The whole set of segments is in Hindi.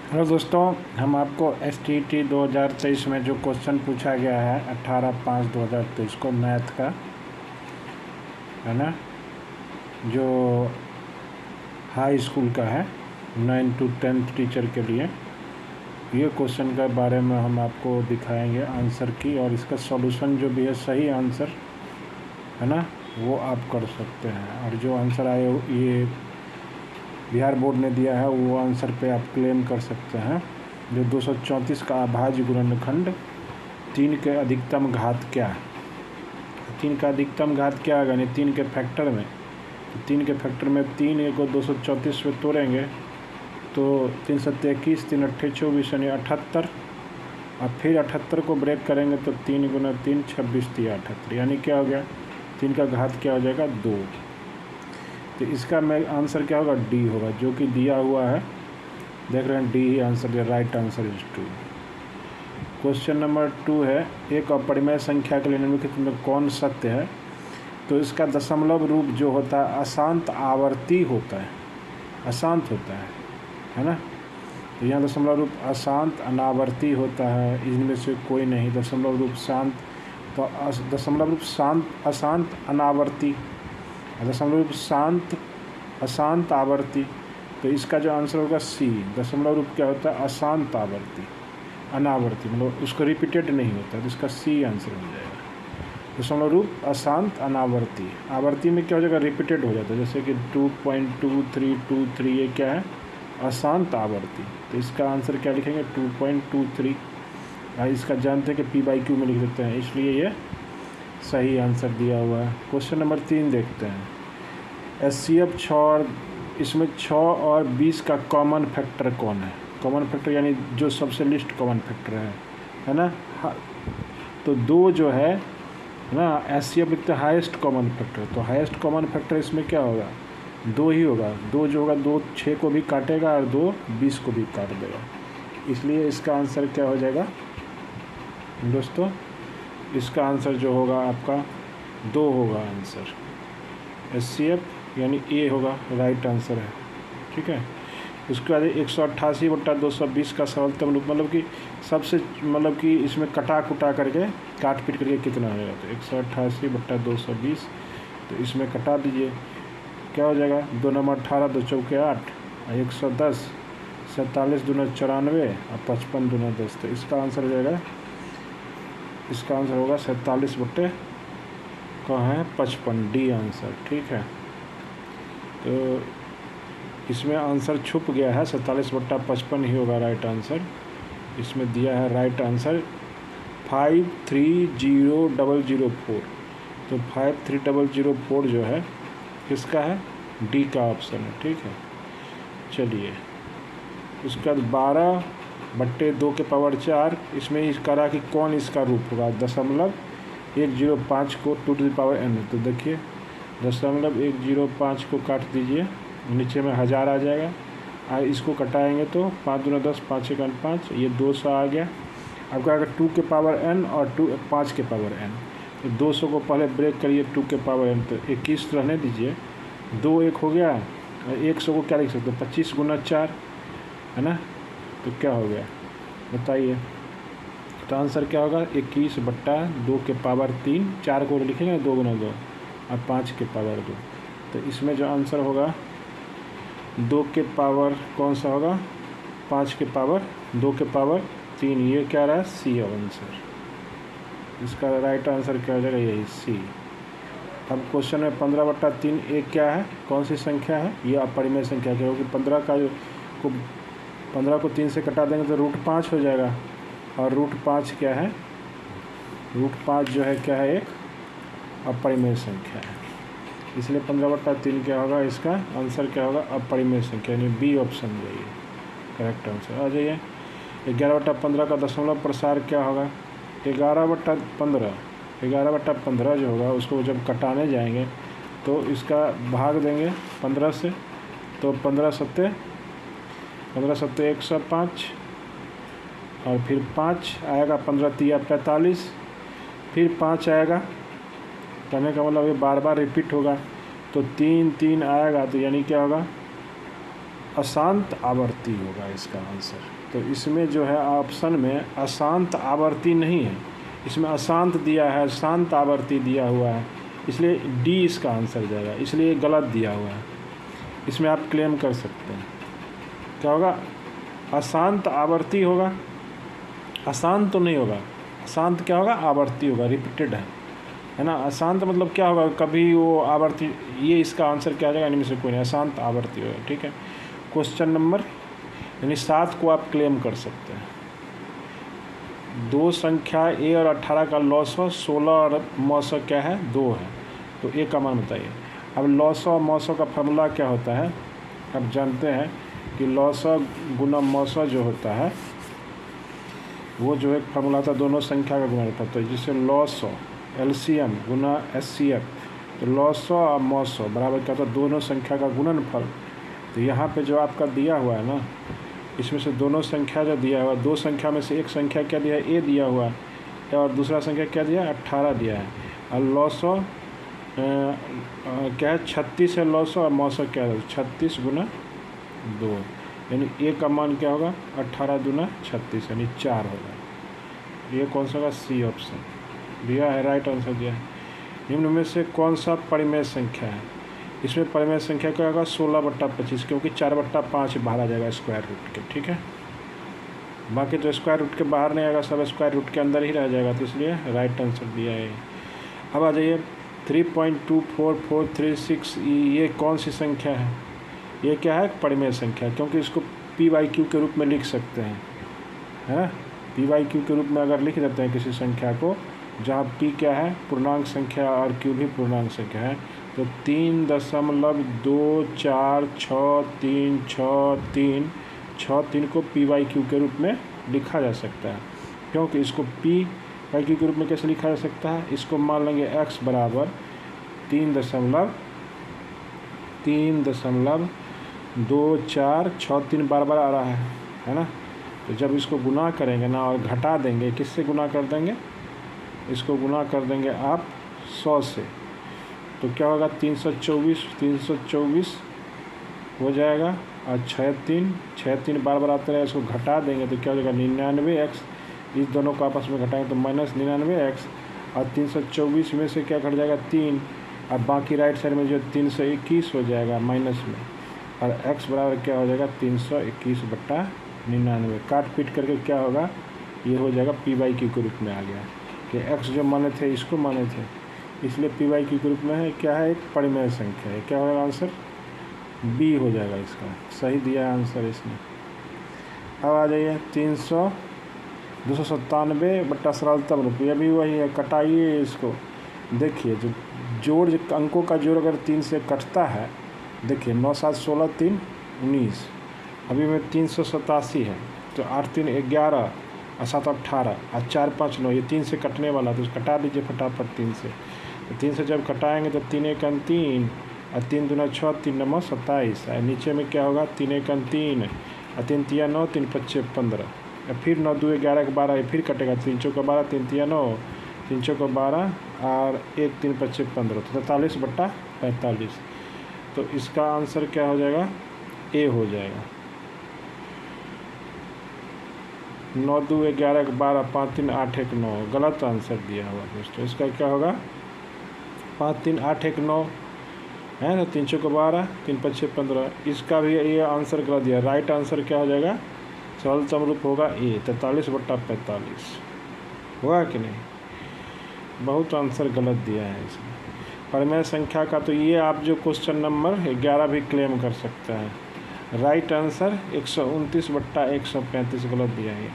हेलो दोस्तों, हम आपको STT 2023 में जो क्वेश्चन पूछा गया है 18/5/2023 को मैथ का है ना, जो हाई स्कूल का है 9 to 10 टीचर के लिए, ये क्वेश्चन के बारे में हम आपको दिखाएंगे आंसर की, और इसका सॉल्यूशन जो भी है सही आंसर है ना वो आप कर सकते हैं। और जो आंसर आए ये बिहार बोर्ड ने दिया है वो आंसर पे आप क्लेम कर सकते हैं। जो 234 का अभाज्य गुणनखंड 3 के अधिकतम घात क्या है, 3 का अधिकतम घात क्या होगा, यानी 3 के फैक्टर में, तो 3 के फैक्टर में 3 को 234 में तोड़ेंगे तो 3 7 21, 3 8 24 यानी 78, और फिर 78 को ब्रेक करेंगे तो 3 गुना 3 26 3 78, यानी क्या हो गया, 3 का घात क्या हो जाएगा 2। तो इसका मैं आंसर क्या होगा, डी होगा, जो कि दिया हुआ है, देख रहे हैं, डी ही आंसर है। Right answer is 2। Question number 2 है, एक अपरिमेय संख्या के लिए निम्नलिखित में कौन सत्य है। तो इसका दशमलव रूप जो होता है अशांत आवर्ती होता है, अशांत होता है ना। तो यहाँ दशमलव रूप अशांत अनावर्ती होता है, इनमें से कोई नहीं। दशमलव रूप शांत, तो दशमलव रूप शांत अशांत अनावर्ती, दशमलव रूप शांत अशांत आवर्ती, तो इसका जो आंसर होगा सी। दशमलव रूप क्या होता है, अशांत आवर्ती अनावर्ती, मतलब उसको रिपीटेड नहीं होता, तो इसका सी आंसर हो जाएगा। दशमलव रूप अशांत अनावर्ती, आवर्ती में क्या हो जाएगा, रिपीटेड हो जाता है, जैसे कि 2.2323, ये क्या है, अशांत आवर्ती। तो इसका आंसर क्या लिखेंगे, 2.23। इसका जानते हैं कि P/Q में लिख देते हैं, इसलिए ये सही आंसर दिया हुआ है। क्वेश्चन नंबर 3 देखते हैं। SCF 6 और इसमें 6 और 20 का कॉमन फैक्टर कौन है। कॉमन फैक्टर यानी जो सबसे लिस्ट कॉमन फैक्टर है ना। तो 2 जो है ना, SCF लिखते हैं हाईएस्ट कॉमन फैक्टर, तो हाईएस्ट कॉमन फैक्टर इसमें क्या होगा, 2 ही होगा। 2 जो होगा, 2 6 को भी काटेगा और 2 20 को भी काट देगा, इसलिए इसका आंसर क्या हो जाएगा दोस्तों, इसका आंसर जो होगा आपका 2 होगा आंसर। SCF यानी ए होगा, राइट आंसर है, ठीक है। उसके बाद 188/220 का सरलतम रूप, मतलब कि सबसे, मतलब कि इसमें कटा कुटा करके, काट पीट करके कितना आएगा, तो 188/220, तो इसमें कटा दीजिए, क्या हो जाएगा, 2 नंबर 18, 2 चौके 8, 110, 47 दूना 94 और 55 दूना 10, तो इसका आंसर हो जाएगा, इसका आंसर होगा 47 बट्टे कहाँ है 55, डी आंसर, ठीक है। तो इसमें आंसर छुप गया है, 47/55 ही होगा राइट आंसर। इसमें दिया है राइट आंसर 53004, तो 53004 जो है किसका है, डी का ऑप्शन है, ठीक है। चलिए, उसके बाद 12/2 इसमें इस करा कि कौन इसका रूप होगा, 0.105 को 2n, तो देखिए 0.105 को काट दीजिए, नीचे में 1000 आ जाएगा, और इसको कटाएंगे तो 5 दूना 10, 5 1 5, ये 200 आ गया। आपका अगर 2 के पावर n और 5 के पावर n, तो 200 को पहले ब्रेक करिए, 2 के पावर n, तो 21 रहने दीजिए, 2 1 हो गया, और 100 को क्या लिख सकते हैं, 25 गुना 4 है ना, तो क्या हो गया बताइए। तो आंसर क्या होगा, 21/2 के पावर 3, 4 को लिखेंगे 2 गुना 2, और 5 के पावर 2, तो इसमें जो आंसर होगा 2 के पावर कौन सा होगा, 5 के पावर 2 के पावर 3, ये क्या रहा, सी आंसर। इसका राइट आंसर क्या हो जाएगा, यही सी। अब क्वेश्चन में 15/3 एक क्या है, कौन सी संख्या है, ये अपरिमेय संख्या क्या होगी। 15 को 3 से कटा देंगे तो √5 हो जाएगा, और √5 क्या है, √5 जो है क्या है, एक अपरिमेय संख्या है, इसलिए 15/3 क्या होगा, इसका आंसर क्या होगा, अपरिमेय संख्या, यानी बी ऑप्शन जाइए, करेक्ट आंसर आ जाइए। 11/15 का दशमलव प्रसार क्या होगा, 11/15 जो होगा उसको जब कटाने जाएंगे तो इसका भाग देंगे 15 से, तो 15 सत्ते 105, और फिर 5 आएगा, 15 तिया 45, फिर 5 आएगा, कहने का मतलब ये बार बार रिपीट होगा, तो 3 3 आएगा, तो यानी क्या होगा अशांत आवर्ती होगा इसका आंसर। तो इसमें जो है ऑप्शन में अशांत आवर्ती नहीं है, इसमें अशांत दिया है, शांत आवर्ती दिया हुआ है, इसलिए डी इसका आंसर जाएगा, इसलिए गलत दिया हुआ है। इसमें आप क्लेम कर सकते हैं। क्या होगा? अशांत आवर्ती होगा, अशांत तो नहीं होगा। अशांत क्या होगा? आवर्ती होगा, रिपीटेड है ना। अशांत मतलब क्या होगा? कभी वो आवर्ती, ये इसका आंसर क्या आ जाएगा? इनमें से कोई नहीं, अशांत आवर्ती होगा। ठीक है, क्वेश्चन नंबर यानी 7 को आप क्लेम कर सकते हैं। दो संख्या a और 18 का लॉसव 16 और मौसव क्या है? 2 है। तो a का मान बताइए। अब लॉसव और मौसव का फार्मूला क्या होता है? आप जानते हैं कि लॉसव गुना मौसव जो होता है वो जो एक फार्मूला था, दोनों संख्या का गुणा होता है। तो जिससे लॉसव LCM गुना SCF, तो लॉसव और मौसव बराबर क्या होता है? दोनों संख्या का गुणनफल। तो यहाँ पे जो आपका दिया हुआ है ना, इसमें से दोनों संख्या जो दिया हुआ है, दो संख्या में से एक संख्या क्या दिया है? a दिया हुआ है, और दूसरा संख्या क्या दिया है? 18 दिया है। और लॉसव क्या है? 36 है लॉसव, और मौसव क्या है? 36 गुना 2, यानी a का मान क्या होगा? 18 दूना 36, यानी 4 होगा। ये कौन सा होगा? सी ऑप्शन दिया है, राइट आंसर दिया है। निम्न में से कौन सा परिमेय संख्या है? इसमें परिमेय संख्या क्या होगा? 16/25, क्योंकि 4/5 बाहर आ जाएगा स्क्वायर रूट के। ठीक है, बाकी तो स्क्वायर रूट के बाहर नहीं आएगा, सब स्क्वायर रूट के अंदर ही रह जाएगा, तो इसलिए राइट आंसर दिया है। अब आ जाइए 3.24436, ये कौन सी संख्या है? ये क्या है? परिमेय संख्या, क्योंकि इसको p/q के रूप में लिख सकते हैं, है ना। p/q के रूप में अगर लिख देते हैं किसी संख्या को, जहाँ p क्या है? पूर्णांक संख्या और q भी पूर्णांक संख्या है, तो 3.24363 को p/q के रूप में लिखा जा सकता है। क्योंकि इसको p/q के रूप में कैसे लिखा जा सकता है? इसको मान लेंगे x बराबर 3.2463 बार बार आ रहा है ना। तो जब इसको गुना करेंगे ना और घटा देंगे, किससे गुना कर देंगे? इसको गुना कर देंगे आप 100 से, तो क्या होगा? 324 हो जाएगा, और 6 3 बार बार आते रहे, इसको घटा देंगे तो क्या हो जाएगा? 99x। इस दोनों को आपस में घटाएंगे तो -99x, और 324 में से क्या घट जाएगा? 3, और बाकी राइट साइड में जो 321 हो जाएगा माइनस में, और x बराबर क्या हो जाएगा? 321/99। काट पीट करके क्या होगा? ये हो जाएगा p/q के रूप में आ गया, कि x जो माने थे इसको माने थे, इसलिए p/q के रूप में है। क्या है? एक परिमेय संख्या है। क्या होगा आंसर? बी हो जाएगा, इसका सही दिया है आंसर इसने। अब आ जाइए 297 सरलतम रूप, यह भी वही है। कटाइए इसको, देखिए जो जोड़ अंकों का जोड़ अगर 3 से कटता है, देखिए 9 7 16 3 19, अभी में 387 है, तो 8 3 11 और 7 18 और 4 5 9, ये 3 से कटने वाला, तो कटा दीजिए फटाफट 3 से। तो 3 से जब कटाएंगे तो 3 1 3 और 3 दूना 6 3 9 27, और नीचे में क्या होगा? 3 1 3 और 3 3 9 3 5 15, और फिर 9 2 11 12, फिर कटेगा 3 4 12 3 3 9 3 4 12 और 1 3 5 15, तो 43/45। तो इसका आंसर क्या हो जाएगा? ए हो जाएगा। 9 2 11 12 5 3 8 1 9, गलत आंसर दिया हुआ दोस्तों। इसका क्या होगा? 5 3 8 1 9 है ना, 3 4 12 3 5 15, इसका भी ये आंसर गलत दिया। राइट आंसर क्या हो जाएगा? सरलतम रूप होगा ए, 43/45 होगा कि नहीं? बहुत आंसर गलत दिया है इसमें। परिमेय संख्या का तो ये आप जो क्वेश्चन नंबर 11 भी क्लेम कर सकते हैं। राइट आंसर 129/135 गलत दिया है।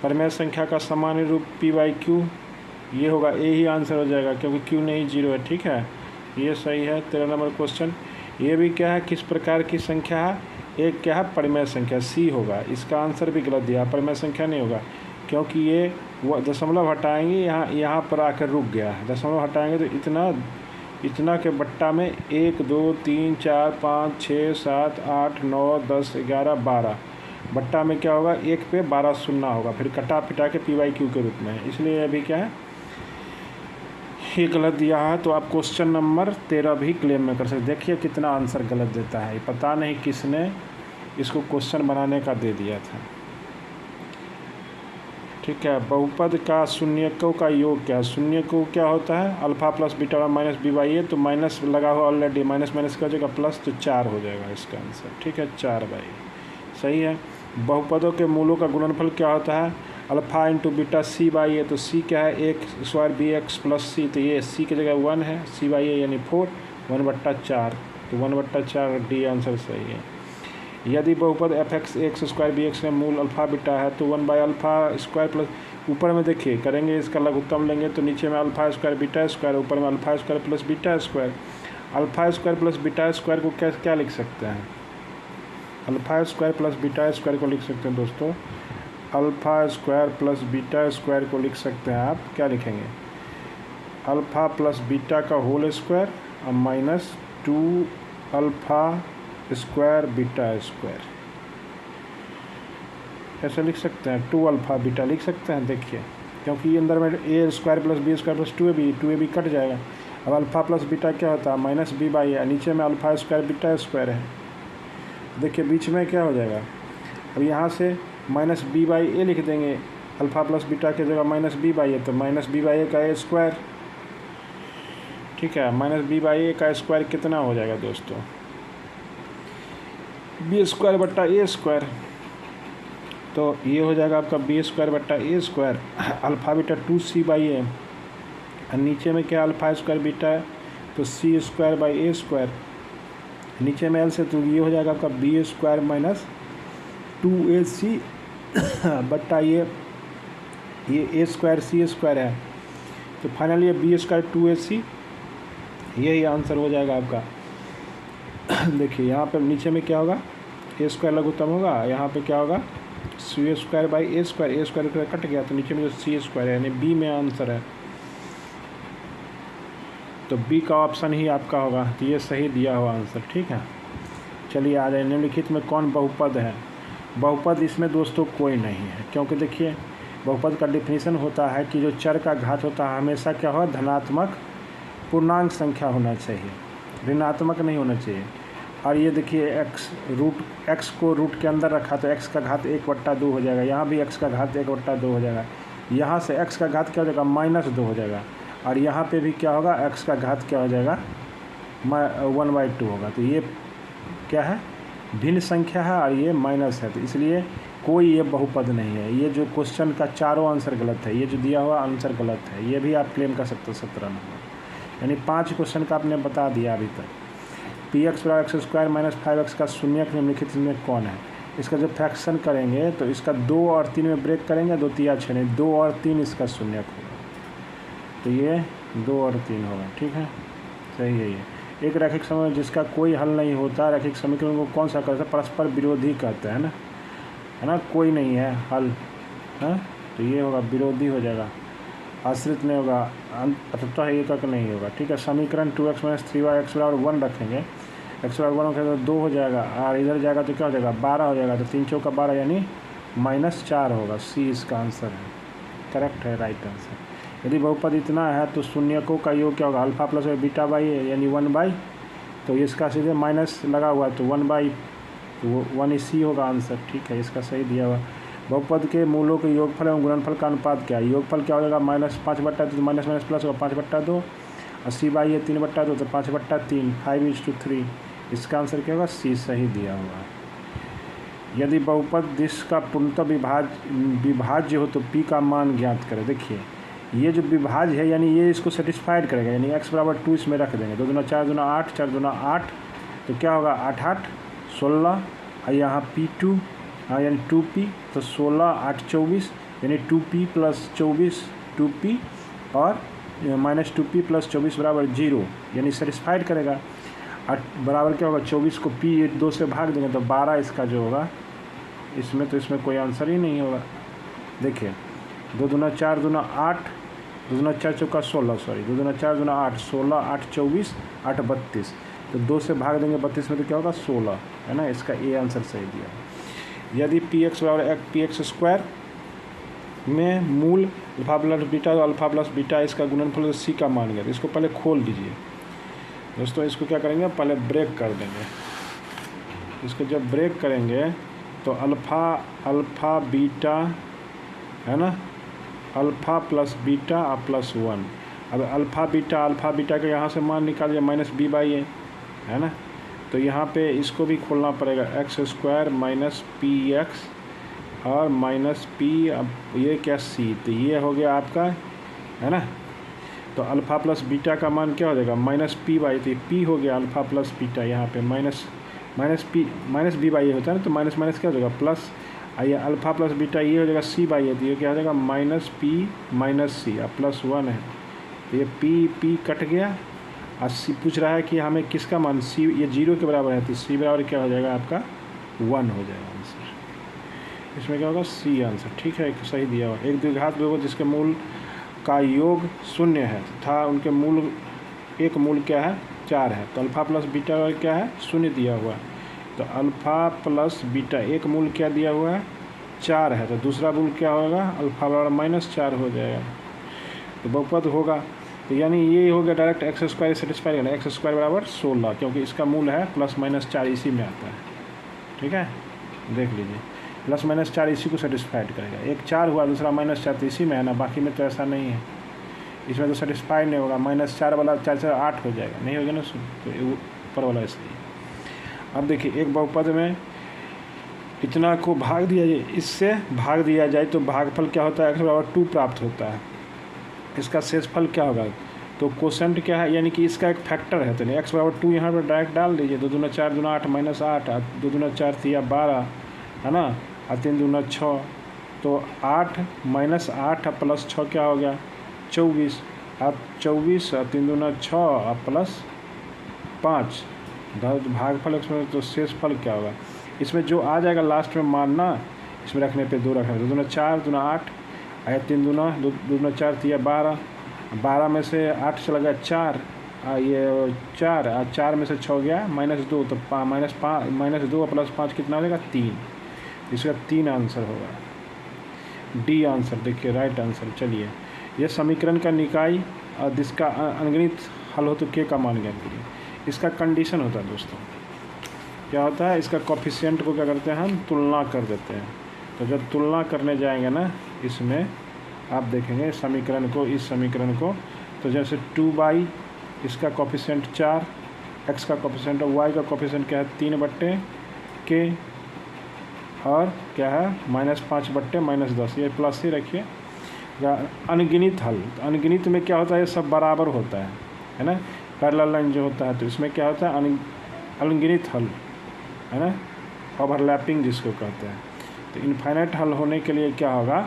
परिमेय संख्या का सामान्य रूप p/q, ये होगा, ए ही आंसर हो जाएगा, क्योंकि q नहीं 0 है। ठीक है, ये सही है। 13 नंबर क्वेश्चन, ये भी क्या है? किस प्रकार की संख्या है? एक क्या है? परिमेय संख्या, सी होगा। इसका आंसर भी गलत दिया, परिमेय संख्या नहीं होगा, क्योंकि ये वो दशमलव हटाएंगे, यहाँ पर आकर रुक गया है। दशमलव हटाएंगे तो इतना के बट्टा में 1 2 3 4 5 6 7 8 9 10 11 12 बट्टा में क्या होगा? 1 पे 12 शून्य होगा, फिर कटा पिटा के p/q के रूप में है, इसलिए अभी क्या है? ये गलत दिया है। तो आप क्वेश्चन नंबर 13 भी क्लेम में कर सकते। देखिए कितना आंसर गलत देता है, पता नहीं किसने इसको क्वेश्चन बनाने का दे दिया था। ठीक है, बहुपद का शून्यकों का योग क्या है? शून्यकों क्या होता है? Alpha plus beta minus B by A, तो माइनस लगा हुआ ऑलरेडी, माइनस माइनस का हो जाएगा प्लस, तो 4 हो जाएगा इसका आंसर। ठीक है, 4 बाई, सही है। बहुपदों के मूलों का गुणनफल क्या होता है? Alpha into beta C by A, तो सी क्या है? एक square B X plus C, तो ये सी की जगह 1 है, सी बाई ए यानी 4, 1/4, तो 1/4 डी आंसर सही है। यदि बहुपद F X X square B X में मूल अल्फा बीटा है तो 1/अल्फा स्क्वायर प्लस, ऊपर में देखिए करेंगे इसका लघुत्तम लेंगे तो नीचे में अल्फा स्क्वायर बीटा स्क्वायर, ऊपर में alpha square plus beta square. Alpha square plus beta square को क्या लिख सकते हैं? Alpha square plus beta square को लिख सकते हैं दोस्तों, alpha square plus beta square को लिख सकते हैं आप, क्या लिखेंगे? अल्फा प्लस बीटा का होल स्क्वायर और minus 2 alpha square beta square, ऐसे लिख सकते हैं। 2 अल्फा बीटा लिख सकते हैं, देखिए क्योंकि अंदर में A square plus B square plus 2ab cut जाएगा। अब अल्फा प्लस बीटा क्या होता है? माइनस बी बाई ए, नीचे में अल्फा स्क्वायर बीटा स्क्वायर है, देखिए बीच में क्या हो जाएगा? अब यहाँ से माइनस बी बाई ए लिख देंगे, अल्फा प्लस बीटा की जगह माइनस बी बाई ए, तो माइनस बी बाई ए का ए स्क्वायर। ठीक है, माइनस बी बाई ए का स्क्वायर कितना हो जाएगा दोस्तों? बी स्क्वायर बट्टा ए स्क्वायर, तो ये हो जाएगा आपका बी स्क्वायर बट्टा A square, alpha beta 2c by A, और नीचे में क्या अल्फा स्क्वायर बीटा है तो C square by A square, नीचे में एल से, तो ये हो जाएगा आपका बी स्क्वायर माइनस 2ac बट्टा ये ए स्क्वायर सी स्क्वायर है, तो फाइनली ये बी स्क्वायर 2ac, यही आंसर हो जाएगा आपका। देखिए यहाँ पे नीचे में क्या होगा? ए स्क्वायर लघुत्तम होगा, यहाँ पे क्या होगा? C square by A square cut गया, तो नीचे में जो सी स्क्वायर है यानी बी में आंसर है, तो बी का ऑप्शन ही आपका होगा, तो ये सही दिया हुआ आंसर। ठीक है, चलिए आ जाए निम्नलिखित में कौन बहुपद है? बहुपद इसमें दोस्तों कोई नहीं है, क्योंकि देखिए बहुपद का डिफिनीशन होता है कि जो चर का घात होता है हमेशा क्या हो? धनात्मक पूर्णांक संख्या होना चाहिए, ऋणात्मक नहीं होना चाहिए। और ये देखिए एक्स को रूट के अंदर रखा तो एक्स का घात 1/2 हो जाएगा, यहाँ भी एक्स का घात 1/2 हो जाएगा, यहाँ से एक्स का घात क्या हो जाएगा? -2 हो जाएगा, और यहाँ पे भी क्या होगा? एक्स का घात क्या हो जाएगा? 1/2 होगा। तो ये क्या है? भिन्न संख्या है और ये माइनस है, तो इसलिए कोई ये बहुपद नहीं है। ये जो क्वेश्चन का चारों आंसर गलत है, ये जो दिया हुआ आंसर गलत है, ये भी आप क्लेम कर सकते हो 17 नंबर, यानी 5 क्वेश्चन का आपने बता दिया अभी तक। पी एक्स बराबर एक्स स्क्वायर माइनस 5x का शून्यक निम्नलिखित में कौन है? इसका जो फ्रैक्शन करेंगे तो इसका 2 और 3 में ब्रेक करेंगे, 2 3 6 नहीं, 2 और 3 इसका शून्यक होगा, तो ये 2 और 3 होगा। ठीक है, सही है। ये एक रैखिक समीकरण जिसका कोई हल नहीं होता, रैखिक समीकरण को कौन सा कहते हैं? परस्पर विरोधी कहते हैं ना, है ना, कोई नहीं है हल, है, तो ये होगा विरोधी हो जाएगा, आश्रित नहीं होगा, अतः एकक नहीं होगा। ठीक है, समीकरण 2x - 3y x बराबर 1 रखेंगे, x बराबर 1 रखेंगे तो 2 हो जाएगा, और इधर जाएगा तो क्या हो जाएगा? 12 हो जाएगा, तो 3 चौका 12 यानी -4 होगा, सी इसका आंसर है, करेक्ट है, राइट आंसर। यदि बहुपद इतना है तो शून्यकों का योग क्या होगा? अल्फा प्लस बीटा बाई ए यानी 1/, तो इसका सीधे माइनस लगा हुआ है तो 1/, तो 1 ही सी होगा आंसर। ठीक है, इसका सही दिया हुआ। बहुपद के मूलों के योगफल एवं गुणनफल का अनुपात क्या है? योगफल क्या हो जाएगा? -5/2, तो माइनस माइनस प्लस होगा 5/2, और सी बाई ए 3/2, तो 5/3, 5:3, इसका आंसर क्या होगा? सी सही दिया हुआ है। यदि बहुपद जिसका पूर्णतः विभाज्य हो तो पी का मान ज्ञात करें। देखिए ये जो विभाज्य है यानी ये इसको सेटिस्फाइड करेगा, यानी x बराबर 2 इसमें रख देंगे, 2 दूना 4 दूना 8, 4 दूना 8, तो क्या होगा? 8 8 16, और यहाँ P2 यानी 2p, तो 16 8 24 यानी 2p + 24 2p, और -2p + 24 बराबर 0, यानी सेटिस्फाइड करेगा। बराबर क्या होगा? 24 को p 2 से भाग देंगे तो 12 इसका जो होगा इसमें, तो इसमें कोई आंसर ही नहीं होगा। देखिए 2 दूना 4 दूना 8, 2 दूना 4 चौका 16, सॉरी 2 दूना 4 दूना 8, 16 8 24 8 32, तो 2 से भाग देंगे 32 में तो क्या होगा? 16, है ना, इसका ए आंसर सही दिया। यदि पी एक्स बराबर पी एक्स स्क्वायर में मूल अल्फा प्लस बीटा और अल्फा प्लस बीटा इसका गुणनफल सी का मान गया, तो इसको पहले खोल दीजिए दोस्तों। इसको क्या करेंगे? पहले ब्रेक कर देंगे, इसको जब ब्रेक करेंगे तो अल्फ़ा बीटा है ना, अल्फ़ा प्लस बीटा और प्लस 1। अब अल्फ़ा बीटा का यहाँ से मान निकालिए माइनस बी बाई ए है ना, तो यहाँ पे इसको भी खोलना पड़ेगा, x square minus P x और माइनस पी, अब ये क्या सी, तो ये हो गया आपका है ना। तो अल्फ़ा प्लस बीटा का मान क्या हो जाएगा, माइनस पी बाई, तो पी हो गया अल्फ़ा प्लस बीटा, यहाँ पे माइनस बी बाई ए होता है ना, तो माइनस माइनस क्या हो जाएगा प्लस, आइए अल्फ़ा प्लस बीटा ये हो जाएगा सी बाई ए, तो ये क्या हो जाएगा माइनस पी माइनस सी, अब प्लस 1 है, तो ये पी कट गया। और सी पूछ रहा है कि हमें किसका मान, सी ये 0 के बराबर है, तो सी बराबर क्या हो जाएगा आपका 1 हो जाएगा आंसर। इसमें क्या होगा सी आंसर, ठीक है सही दिया हुआ। एक द्विघात बहुपद जिसके मूल का योग 0 है तथा उनके मूल एक मूल क्या है 4 है, तो अल्फ़ा प्लस बीटा क्या है 0 दिया हुआ है, तो अल्फ़ा प्लस बीटा एक मूल क्या दिया हुआ है 4 है, तो दूसरा मूल क्या होगा अल्फ़ा बराबर -4 हो जाएगा, तो बहुपद होगा। तो यानी ये हो गया डायरेक्ट एक्स स्क्वायर सेटिस्फाई करना, एक्स स्क्वायर बराबर 16, क्योंकि इसका मूल है +-4 इसी में आता है, ठीक है देख लीजिए, +-4 इसी को सेटिस्फाइड करेगा। एक 4 हुआ, दूसरा -4, तो इसी में है ना, बाकी में तो ऐसा नहीं है, इसमें तो सेटिस्फाई नहीं होगा, -4 वाला 4 से 8 हो जाएगा, नहीं होगा ना, तो ऊपर वाला इसलिए। अब देखिए एक बहुपद में इतना को भाग दिया जाए, इससे भाग दिया जाए तो भागफल क्या होता है, x बराबर 2 प्राप्त होता है। इसका शेषफल क्या होगा, तो कोसेंट क्या है, यानी कि इसका एक फैक्टर है, तो नहीं x बराबर 2 यहाँ पर डायरेक्ट डाल दीजिए, 2 दूना 4 दूना 8 -8, 2 दूना 4 3 12 है ना, और 3 दूना 6, तो 8 -8 प्लस 6 क्या हो गया 24, अब 24 और 3 दूना 6 और प्लस 5, भागफल इसमें, तो शेषफल क्या होगा, इसमें जो आ जाएगा लास्ट में मानना, इसमें रखने पे 2 रखना, 2 दूना 4 दूना 8 आया, 3 दूना 2 दूना 4 3 12, 12 में से 8 चला गया 4, ये 4 और 4 में से 6 गया -2, तो -2 प्लस 5 कितना हो जाएगा 3, इसका 3 आंसर होगा, डी आंसर देखिए राइट आंसर। चलिए यह समीकरण का निकाय और जिसका अनगिनत हल हो तो के का मान ज्ञात करिए। इसका कंडीशन होता है दोस्तों, क्या होता है, इसका कोफिशिएंट को क्या करते हैं हम तुलना कर देते हैं, तो जब तुलना करने जाएंगे ना इसमें आप देखेंगे समीकरण को, इस समीकरण को, तो जैसे 2 इसका कोफिशिएंट 4, x का कोफिशिएंट और y का कोफिशिएंट क्या है 3/k और क्या है -5/-10, ये प्लस ही रखिए। अनगिनत हल, तो अनगिनत में क्या होता है, ये सब बराबर होता है ना, पैरेलल लाइन जो होता है, तो इसमें क्या होता है अनगिनत हल है ना, ओवरलैपिंग जिसको कहते हैं। तो इनफाइनाइट हल होने के लिए क्या होगा,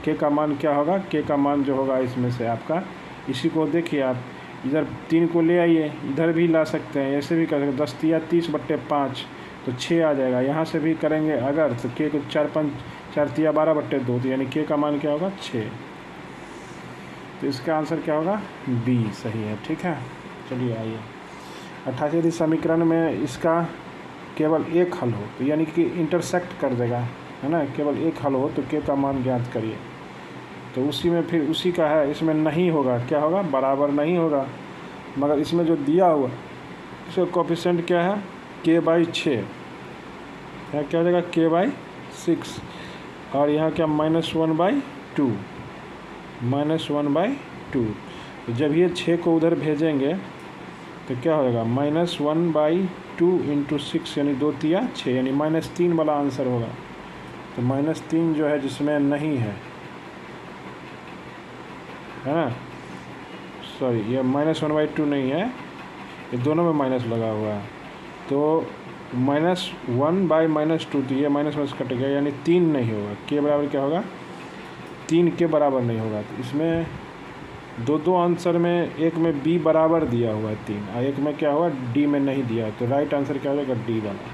के का मान क्या होगा, के का मान जो होगा इसमें से आपका, इसी को देखिए आप इधर 3 को ले आइए, इधर भी ला सकते हैं, ऐसे भी कर सकते हैं, 10 या 30/5 तो 6 आ जाएगा, यहाँ से भी करेंगे अगर तो के को 4 या 12/2, तो यानी के का मान क्या होगा 6, तो इसका आंसर क्या होगा बी सही है, ठीक है। चलिए आइए 88 समीकरण में इसका केवल एक हल हो, तो यानी कि इंटरसेक्ट कर देगा है ना, केवल एक हल हो तो के का मान ज्ञात करिए, तो उसी में फिर उसी का है, इसमें नहीं होगा, क्या होगा बराबर नहीं होगा, मगर इसमें जो दिया हुआ इसका कोफिशिएंट क्या है k/6 है, क्या हो जाएगा k/6 और यहाँ क्या -1/2, तो जब ये 6 को उधर भेजेंगे तो क्या होगा -1/2 × 6 यानी 2 तिया 6, यानी -3 वाला आंसर होगा, तो -3 जो है जिसमें नहीं है ना, सॉरी ये -1/2 नहीं है, ये दोनों में माइनस लगा हुआ है, तो -1/-2, तो ये माइनस कट गया, यानी 3 नहीं होगा, के बराबर क्या होगा 3 के बराबर नहीं होगा, तो इसमें दो आंसर में, एक में बी बराबर दिया हुआ है 3 और एक में क्या हुआ डी में नहीं दिया, तो राइट आंसर क्या हो जाएगा डी वाला।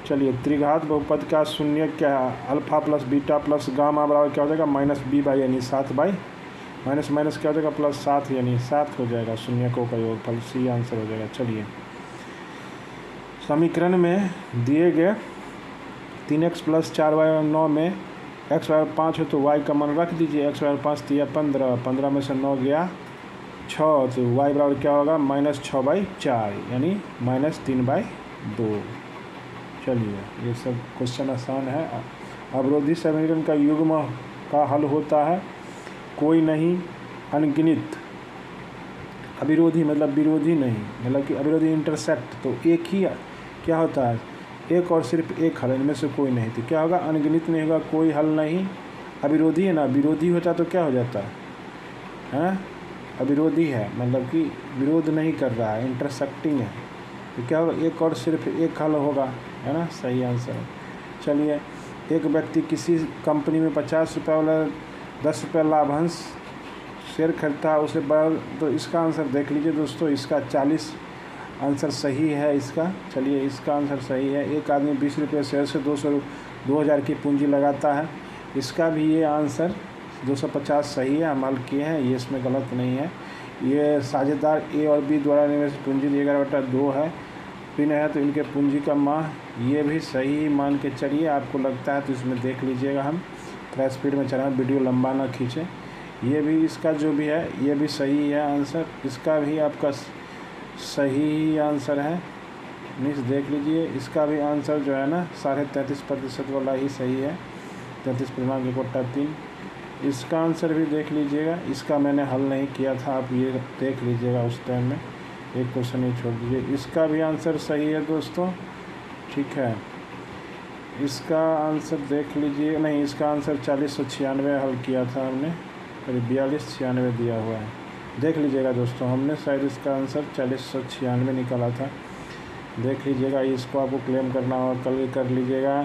चलिए त्रिघात बहुपद का शून्य क्या है, alpha plus beta plus gamma बराबर क्या हो जाएगा -b/, यानी 7/, माइनस क्या हो जाएगा +7 यानी 7 हो जाएगा, शून्यकों का योगफल, सी आंसर हो जाएगा। चलिए समीकरण में दिए गए 3x + 4y 9 में x बराबर 5 है तो y का मान रख दीजिए, x बराबर 5 3 15, 15 में से 9 गया 6, तो y बराबर क्या होगा -6/4 यानी -3/2। चलिए, ये सब क्वेश्चन आसान है। अवरोधी समीकरण का युग्म का हल होता है कोई नहीं, अनगिनत। अविरोधी मतलब विरोधी नहीं, मतलब कि अविरोधी इंटरसेक्ट, तो एक ही क्या होता है, एक और सिर्फ एक हल, इनमें से कोई नहीं। तो क्या होगा, अनगिनत नहीं होगा, कोई हल नहीं। अविरोधी है ना, विरोधी होता तो क्या हो जाता है, अविरोधी है मतलब कि विरोध नहीं कर रहा है, इंटरसेक्टिंग है। तो क्या होगा, एक और सिर्फ एक हल होगा, है ना, सही आंसर है। चलिए, एक व्यक्ति किसी कंपनी में 50 रुपये वाला 10 रुपये लाभांश शेयर खरीदता है, उसे तो इसका आंसर देख लीजिए दोस्तों, इसका 40 आंसर सही है इसका। चलिए, इसका आंसर सही है। एक आदमी 20 रुपये शेयर से 2000 की पूंजी लगाता है, इसका भी ये आंसर 250 सही है, अमल किए हैं, ये इसमें गलत नहीं है। ये साझेदार ए और बी द्वारा निवेश पूंजी 11/2 है, पिन है, तो इनके पूंजी का माह, ये भी सही मान के चलिए। आपको लगता है तो इसमें देख लीजिएगा, हम थोड़ा स्पीड में चला, वीडियो लंबा ना खींचे। ये भी इसका जो भी है ये भी सही है आंसर, इसका भी आपका सही आंसर है। मीन्स देख लीजिए, इसका भी आंसर जो है ना 33.5% वाला ही सही है, 33.3। इसका आंसर भी देख लीजिएगा, इसका मैंने हल नहीं किया था, आप ये देख लीजिएगा उस टाइम में, एक क्वेश्चन ही छोड़ दीजिए। इसका भी आंसर सही है दोस्तों, ठीक है। इसका आंसर देख लीजिए, नहीं, इसका आंसर 4096 हल किया था हमने, करीब 4296 दिया हुआ है, देख लीजिएगा दोस्तों। हमने शायद इसका आंसर 4096 निकाला था, देख लीजिएगा। इसको आपको क्लेम करना होगा, कल कर लीजिएगा।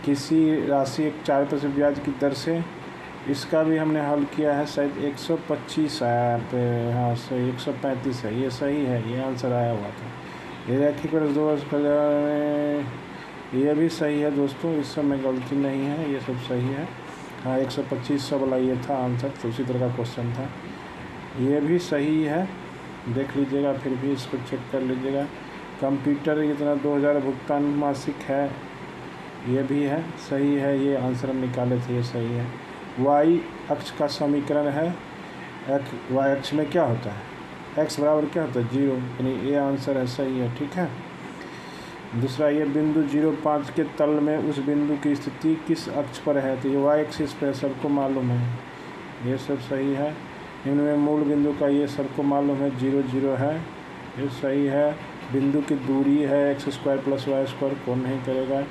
किसी राशि 4% ब्याज की दर से, इसका भी हमने हल किया है, शायद 125 आया पे, हाँ सही 135 है, ये सही है, ये आंसर आया हुआ था। ये रैखिक ये भी सही है दोस्तों, इस सब में गलती नहीं है, ये सब सही है। हाँ, 125 वाला ये था आंसर, तो उसी तरह का क्वेश्चन था, ये भी सही है, देख लीजिएगा, फिर भी इसको चेक कर लीजिएगा। कंप्यूटर इतना 2000 भुगतान मासिक है, ये भी है, सही है, ये आंसर हम निकाले थे, ये सही है। वाई अक्ष का समीकरण है, वाई अक्ष में क्या होता है, एक्स बराबर क्या होता है 0, यानी ये आंसर है, सही है, ठीक है। दूसरा, ये बिंदु 0.5 के तल में उस बिंदु की स्थिति किस अक्ष पर है, तो ये वाई एक्सिस पर सबको मालूम है, ये सब सही है। इनमें मूल बिंदु का ये सबको मालूम है 0, 0 है, ये सही है। बिंदु की दूरी है x² + y², कौन नहीं करेगा।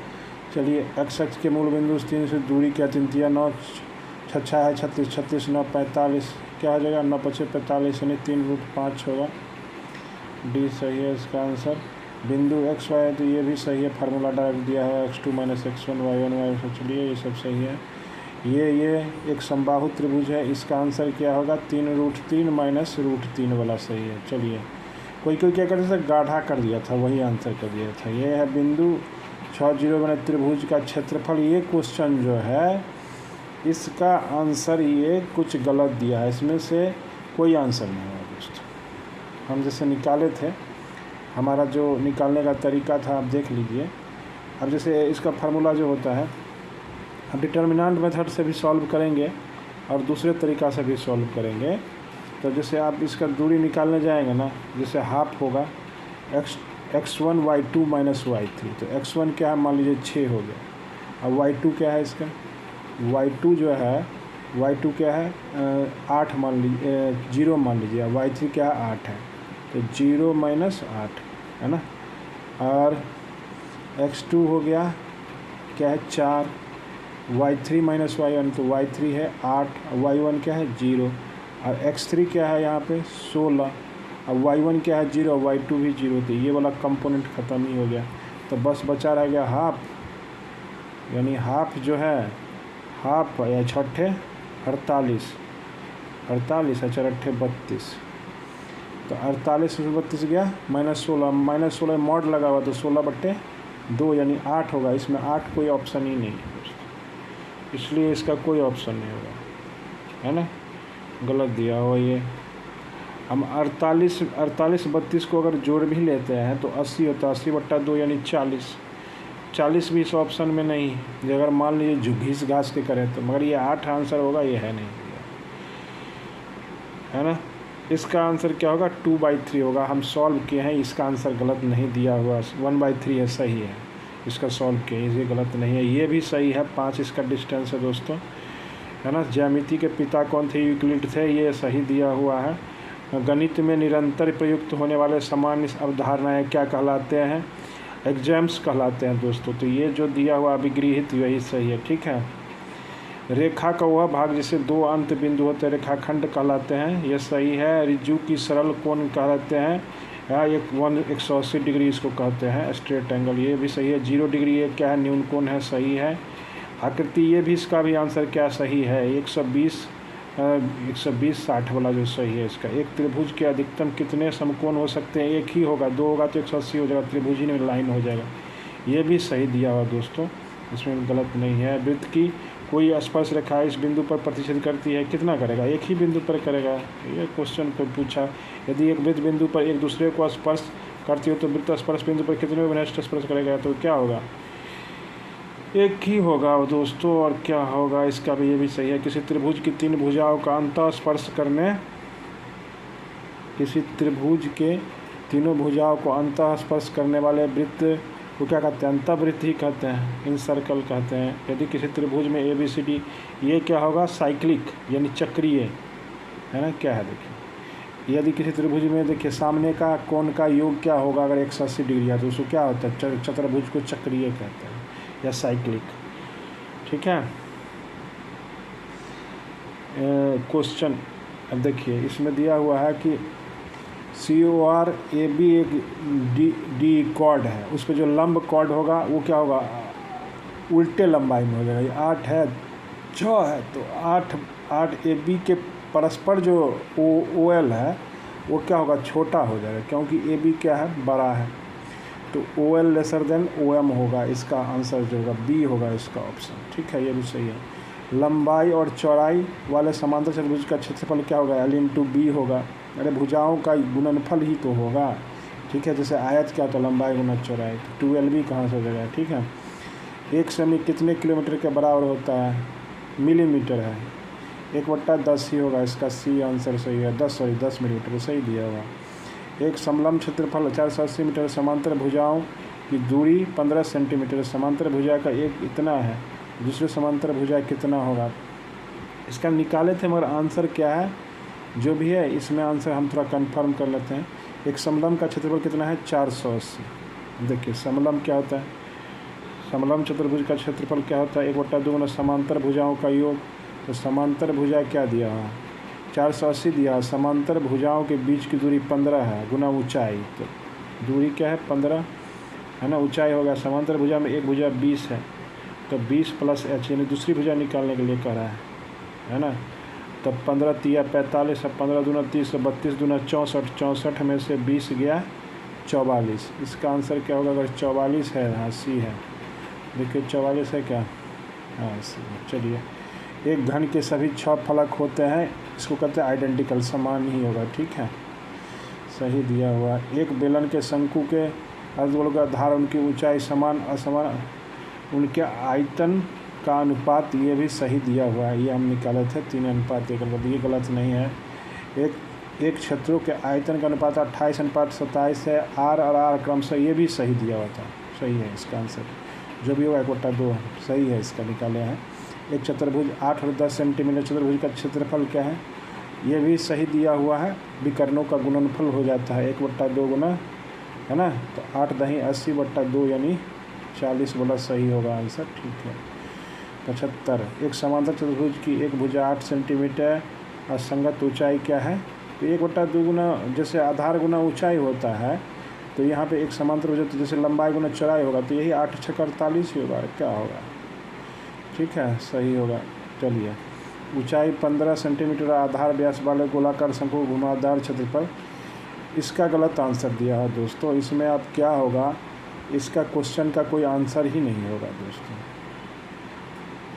चलिए, x अक्ष के मूल बिंदु 3 से दूरी क्या, 3 × 9 = 6 है 36, 36 × 9 = 45, क्या हो जाएगा 9 × 5 = 45, यानी 3√5 होगा, डी सही है इसका आंसर। बिंदु x y है तो ये भी सही है, फार्मूला डायरेक्ट दिया है, x2 - x1 y1 y2। चलिए, ये सब सही है। ये एक समबाहु त्रिभुज है, इसका आंसर क्या होगा 3√3 - √3 वाला सही है। चलिए, कोई क्या करते थे, गाढ़ा कर दिया था, वही आंसर कर दिया था। ये है बिंदु 60 बने त्रिभुज का क्षेत्रफल। ये क्वेश्चन जो है इसका आंसर ये कुछ गलत दिया है, इसमें से कोई आंसर नहीं है दोस्तों। हम जैसे निकाले थे, हमारा जो निकालने का तरीका था आप देख लीजिए। अब जैसे इसका फार्मूला जो होता है, हम डिटर्मिनेंट मेथड से भी सॉल्व करेंगे और दूसरे तरीक़ा से भी सॉल्व करेंगे। तो जैसे आप इसका दूरी निकालने जाएंगे ना, जैसे हाफ होगा x1 y2 - y3, तो x1 क्या है मान लीजिए 6 हो गया, अब y2 क्या है इसका, y2 जो है, y2 क्या है 8 मान लीजिए, 0 मान लीजिए, y3 क्या है 8 है, तो 0 - 8 है ना। और x2 हो गया क्या है 4, y3 - y1, तो y3 है 8, y1 क्या है 0, और x3 क्या है यहाँ पे 16, अब y1 क्या है 0, y2 भी 0, तो ये वाला कंपोनेंट ख़त्म ही हो गया। तो बस बचा रह गया हाफ, यानी हाफ जो है, हाफ या 6 48, 48 है 4 32, तो 48 से 32 गया -16 मॉड लगा हुआ, तो 16/2 यानी 8 होगा। इसमें 8 कोई ऑप्शन ही नहीं है दोस्तों, इसलिए इसका कोई ऑप्शन नहीं होगा, है ना, गलत दिया हुआ ये। हम 48 32 को अगर जोड़ भी लेते हैं तो 80 होता है, 80/2 यानी 40, 40 भी इस ऑप्शन में नहीं। जो अगर मान लीजिए घिस घास के करें तो, मगर ये 8 आंसर होगा, ये है नहीं, है ना। इसका आंसर क्या होगा 2/3 होगा। हम सॉल्व किए हैं, इसका आंसर गलत नहीं दिया हुआ, 1/3 है, सही है। इसका सॉल्व किया, ये गलत नहीं है, ये भी सही है। 5 इसका डिस्टेंस है दोस्तों, है ना। ज्यामिति के पिता कौन थे? यूक्लिड थे, ये सही दिया हुआ है। गणित में निरंतर प्रयुक्त होने वाले सामान्य अवधारणाएं क्या कहलाते हैं? एग्जाम्स कहलाते हैं दोस्तों। तो ये जो दिया हुआ अभिगृहित यही सही है, ठीक है। रेखा का वह भाग जिसे 2 अंत बिंदु होते हैं रेखाखंड कहलाते हैं, ये सही है। रिज्जु की सरल कोण कहलाते हैं, या 180 डिग्री इसको कहते हैं, स्ट्रेट एंगल, ये भी सही है। 0 डिग्री ये क्या है? न्यून कोण है, सही है। आकृति, ये भी इसका भी आंसर क्या सही है? 120 60 वाला जो सही है इसका। एक त्रिभुज के अधिकतम कितने समकोण हो सकते हैं? एक ही होगा, 2 होगा तो 180 हो जाएगा, त्रिभुज ही में लाइन हो जाएगा, ये भी सही दिया हुआ दोस्तों, इसमें गलत नहीं है। वृत्त की कोई स्पर्श रेखा इस बिंदु पर प्रतिच्छेद करती है, कितना करेगा? एक ही बिंदु पर करेगा, ये क्वेश्चन को पूछा। यदि एक वृत्त बिंदु पर एक दूसरे को स्पर्श करती हो तो वृत्त स्पर्श बिंदु पर कितने विनष्ट स्पर्श करेगा? तो क्या होगा? एक ही होगा दोस्तों। और क्या होगा इसका भी? ये भी सही है। किसी त्रिभुज की 3 भुजाओं का अंतः स्पर्श करने, किसी त्रिभुज के तीनों भुजाओं को अंतः स्पर्श करने वाले वृत्त को क्या कहते हैं? अंतःवृत्त ही कहते हैं, इन सर्कल कहते हैं। यदि किसी त्रिभुज में ABCD, ये क्या होगा? साइक्लिक यानी चक्रीय, है ना। क्या है देखिए, यदि किसी त्रिभुज में देखिए सामने का कोण का योग क्या होगा? अगर 180 डिग्री है तो उसको क्या होता है? चतुर्भुज को चक्रीय कहते हैं या साइक्लिक, ठीक है। क्वेश्चन अब देखिए, इसमें दिया हुआ है कि CORAB एक डी कॉर्ड है, उस पर जो लंब कॉर्ड होगा वो क्या होगा? उल्टे लंबाई में हो जाएगा। ये 8 है, 6 है, तो 8 AB के परस्पर जो OL है वो क्या होगा? छोटा हो जाएगा, क्योंकि AB क्या है? बड़ा है, तो OL लेसर देन OM होगा। इसका आंसर जो होगा B होगा इसका ऑप्शन, ठीक है, ये भी सही है। लंबाई और चौड़ाई वाले समांतर चतुर्भुज का क्षेत्रफल क्या होगा? L/B होगा। अरे भुजाओं का गुणनफल ही तो होगा, ठीक है। जैसे आयत क्या होता है? लंबाई गुना चौड़ाई, तो 12B कहाँ से हो जाएगा, ठीक है। 1 सेमी कितने किलोमीटर के बराबर होता है? मिलीमीटर है, 1/10 ही होगा, इसका C आंसर सही है। 10 मिलीमीटर सही दिया होगा। एक समलंब क्षेत्रफल 480 मीटर, समांतर भुजाओं की दूरी 15 सेंटीमीटर, समांतर भुजा का एक इतना है, दूसरे समांतर भुजा कितना होगा? इसका निकाले थे मगर आंसर क्या है? जो भी है इसमें आंसर हम थोड़ा कंफर्म कर लेते हैं। एक समलंब का क्षेत्रफल कितना है? 480। देखिए समलंब क्या होता है? समलंब चतुर्भुज का क्षेत्रफल क्या होता है? 1/2 समांतर भुजाओं का योग। तो समांतर भुजा क्या दिया है? 480 दिया। समांतर भुजाओं के बीच की दूरी 15 है गुना ऊंचाई, तो दूरी क्या है? 15 है ना, ऊंचाई होगा। समांतर भुजा में एक भुजा 20 है, तो 20 + h यानी दूसरी भुजा निकालने के लिए कह रहा है ना। तब 15 तिया 45 है, 15 दूना 30, 32 दूना 64, 64 में से 20 गया 44। इसका आंसर क्या होगा? अगर 44 है, हाँ C है, देखिए 44 है क्या? हाँ C। चलिए, एक घन के सभी 6 फलक होते हैं, इसको कहते हैं आइडेंटिकल, समान ही होगा, ठीक है, सही दिया हुआ। एक बेलन के शंकु के अर्धगोल आधार, उनकी ऊंचाई समान असमान, उनके आयतन का अनुपात, ये भी सही दिया हुआ है। ये हम निकाले थे 3:1, ये गलत नहीं है। एक क्षेत्रों के आयतन का अनुपात 28:27 है, R और R क्रमशः, ये भी सही दिया हुआ था, सही है इसका आंसर। जो भी होगा 1/2 सही है, इसका निकाले हैं। एक चतुर्भुज 8 और 10 सेंटीमीटर, चतुर्भुज का क्षेत्रफल क्या है? ये भी सही दिया हुआ है। विकर्णों का गुणनफल हो जाता है 1/2 गुना, है ना, तो 8 × 10 80/2 यानी 40 बोला सही होगा आंसर, ठीक है। 75। एक समांतर चतुर्भुज की एक भुजा 8 सेंटीमीटर और संगत ऊंचाई क्या है? तो 1/2 गुना, जैसे आधार गुना ऊंचाई होता है, तो यहाँ पे एक समांतर भुजा तो जैसे लंबाई गुना चौड़ाई होगा, तो यही 8 × 6 = 48 ही होगा, क्या होगा, ठीक है, सही होगा। चलिए, ऊंचाई 15 सेंटीमीटर, आधार व्यास वाले गोलाकार शंकु घुमावदार क्षेत्रफल, इसका गलत आंसर दिया है दोस्तों। इसमें अब क्या होगा? इसका क्वेश्चन का कोई आंसर ही नहीं होगा दोस्तों।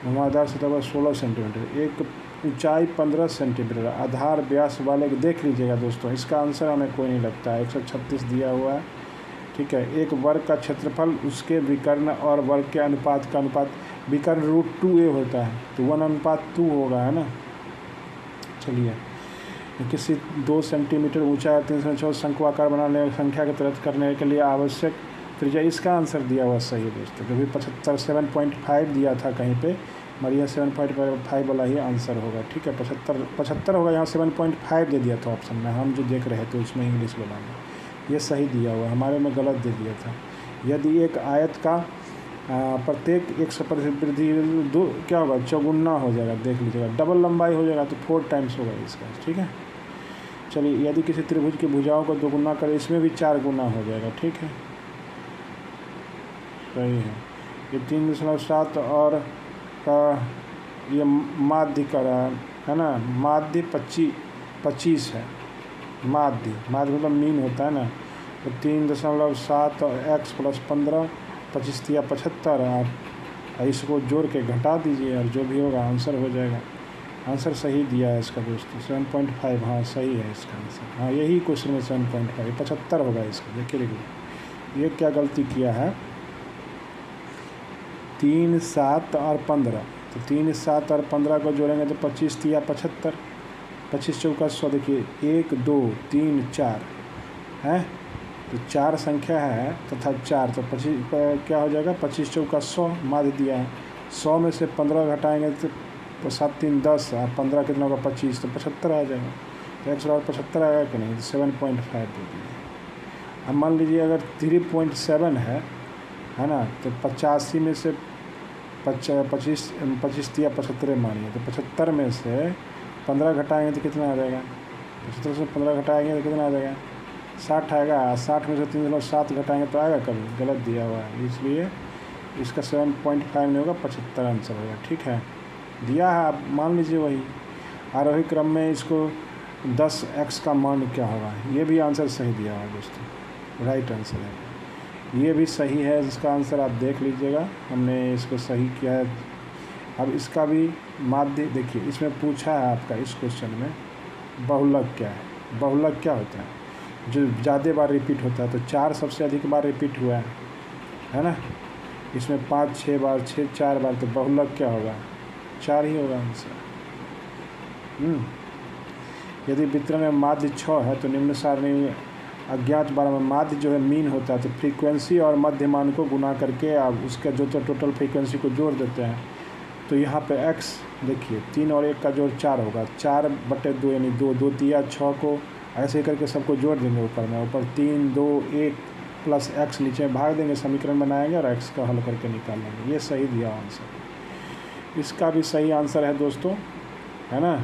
घुमावदार क्षेत्रफल 16 सेंटीमीटर, एक ऊंचाई 15 सेंटीमीटर, आधार व्यास वाले, देख लीजिएगा दोस्तों, इसका आंसर हमें कोई नहीं लगता है। 136 दिया हुआ है, ठीक है। एक वर्ग का क्षेत्रफल, उसके विकर्ण और वर्ग के अनुपात का अनुपात, विकर्ण √2a होता है, तो 1:2 होगा, है ना। चलिए, किसी 2 सेंटीमीटर ऊंचा 3 शंकु आकार बनाने संख्या के तरह करने के लिए आवश्यक फिर जो इसका आंसर दिया हुआ सही है दोस्तों, क्योंकि 75 7.5 दिया था कहीं पे, मगर यह 7.5 वाला ही आंसर होगा। ठीक है, 75 होगा, यहाँ 7.5 दे दिया था ऑप्शन में, हम जो देख रहे थे उसमें इंग्लिश वाला में ये सही दिया हुआ, हमारे में गलत दे दिया था। यदि एक आयत का प्रत्येक 100% वृद्धि दो क्या होगा, चौगुना हो जाएगा, देख लीजिएगा, डबल लंबाई हो जाएगा तो 4 टाइम्स होगा इसका। ठीक है, चलिए, यदि किसी त्रिभुज की भुजाओं को दोगुना करें, इसमें भी 4 गुना हो जाएगा। ठीक है, सही है। ये 3.7 और का ये माध्य का है ना, माध्य 25 है, माध्य मतलब मीन होता है ना, तो 3.7 और x + 15, 25 × 75, और इसको जोड़ के घटा दीजिए और जो भी होगा आंसर हो जाएगा। आंसर सही दिया है इसका दोस्तों, 7.5, हाँ सही है इसका आंसर। हाँ, यही क्वेश्चन में 7.5, 75 होगा इसका। देखिए ये क्या गलती किया है, 3, 7 और 15, तो 3, 7 और 15 को जोड़ेंगे तो 25 × 75, 25 चौका 100, देखिए 1, 2, 3, 4 है, तो 4 संख्या है तथा 4, तो 25 क्या हो जाएगा, 25 चौका 100 माध्य दिया है, 100 में से 15 घटाएंगे तो 7, 3, 10 और 15 कितना होगा, 25, तो 75 आ जाएगा। तो x बराबर 75 आएगा कि नहीं, तो 7.5 दे दिए। अब मान लीजिए अगर 3.7 है ना, तो 85 में से 25 × 75 मानिए, तो 75 में से 15 घटाएंगे तो कितना आ जाएगा, 75 से 15 घटाएंगे तो कितना आ जाएगा, 60 आएगा। 60 में से 3.7 घटाएंगे तो आएगा कभी, गलत दिया हुआ है, इसलिए इसका 7.5 नहीं होगा, 75 आंसर होगा। ठीक है, दिया है, आप मान लीजिए वही। आरोही क्रम में इसको 10x का मान क्या होगा, ये भी आंसर सही दिया हुआ है दोस्तों, राइट आंसर है, ये भी सही है इसका आंसर, आप देख लीजिएगा, हमने इसको सही किया है। अब इसका भी माध्य देखिए, इसमें पूछा है आपका इस क्वेश्चन में बहुलक क्या है। बहुलक क्या होता है, जो ज़्यादा बार रिपीट होता है, तो 4 सबसे अधिक बार रिपीट हुआ है ना, इसमें 5, 6 बार, 4 बार, तो बहुलक क्या होगा, 4 ही होगा आंसर। यदि वितरण में माध्य 6 है तो निम्न सारणी अज्ञात बार में माध्य जो है मीन होता है, तो फ्रीक्वेंसी और मध्यमान को गुना करके आप उसका जो तो टोटल फ्रीक्वेंसी को जोड़ देते हैं, तो यहाँ पे x देखिए 3 और 1 का जोड़ 4 होगा, 4/2 यानी 2, 2 तिया 6 को ऐसे करके सबको जोड़ देंगे ऊपर में, ऊपर 3, 2, 1 प्लस x नीचे भाग देंगे, समीकरण बनाएंगे और x का हल करके निकाल लेंगे। ये सही दिया आंसर, इसका भी सही आंसर है दोस्तों, है ना।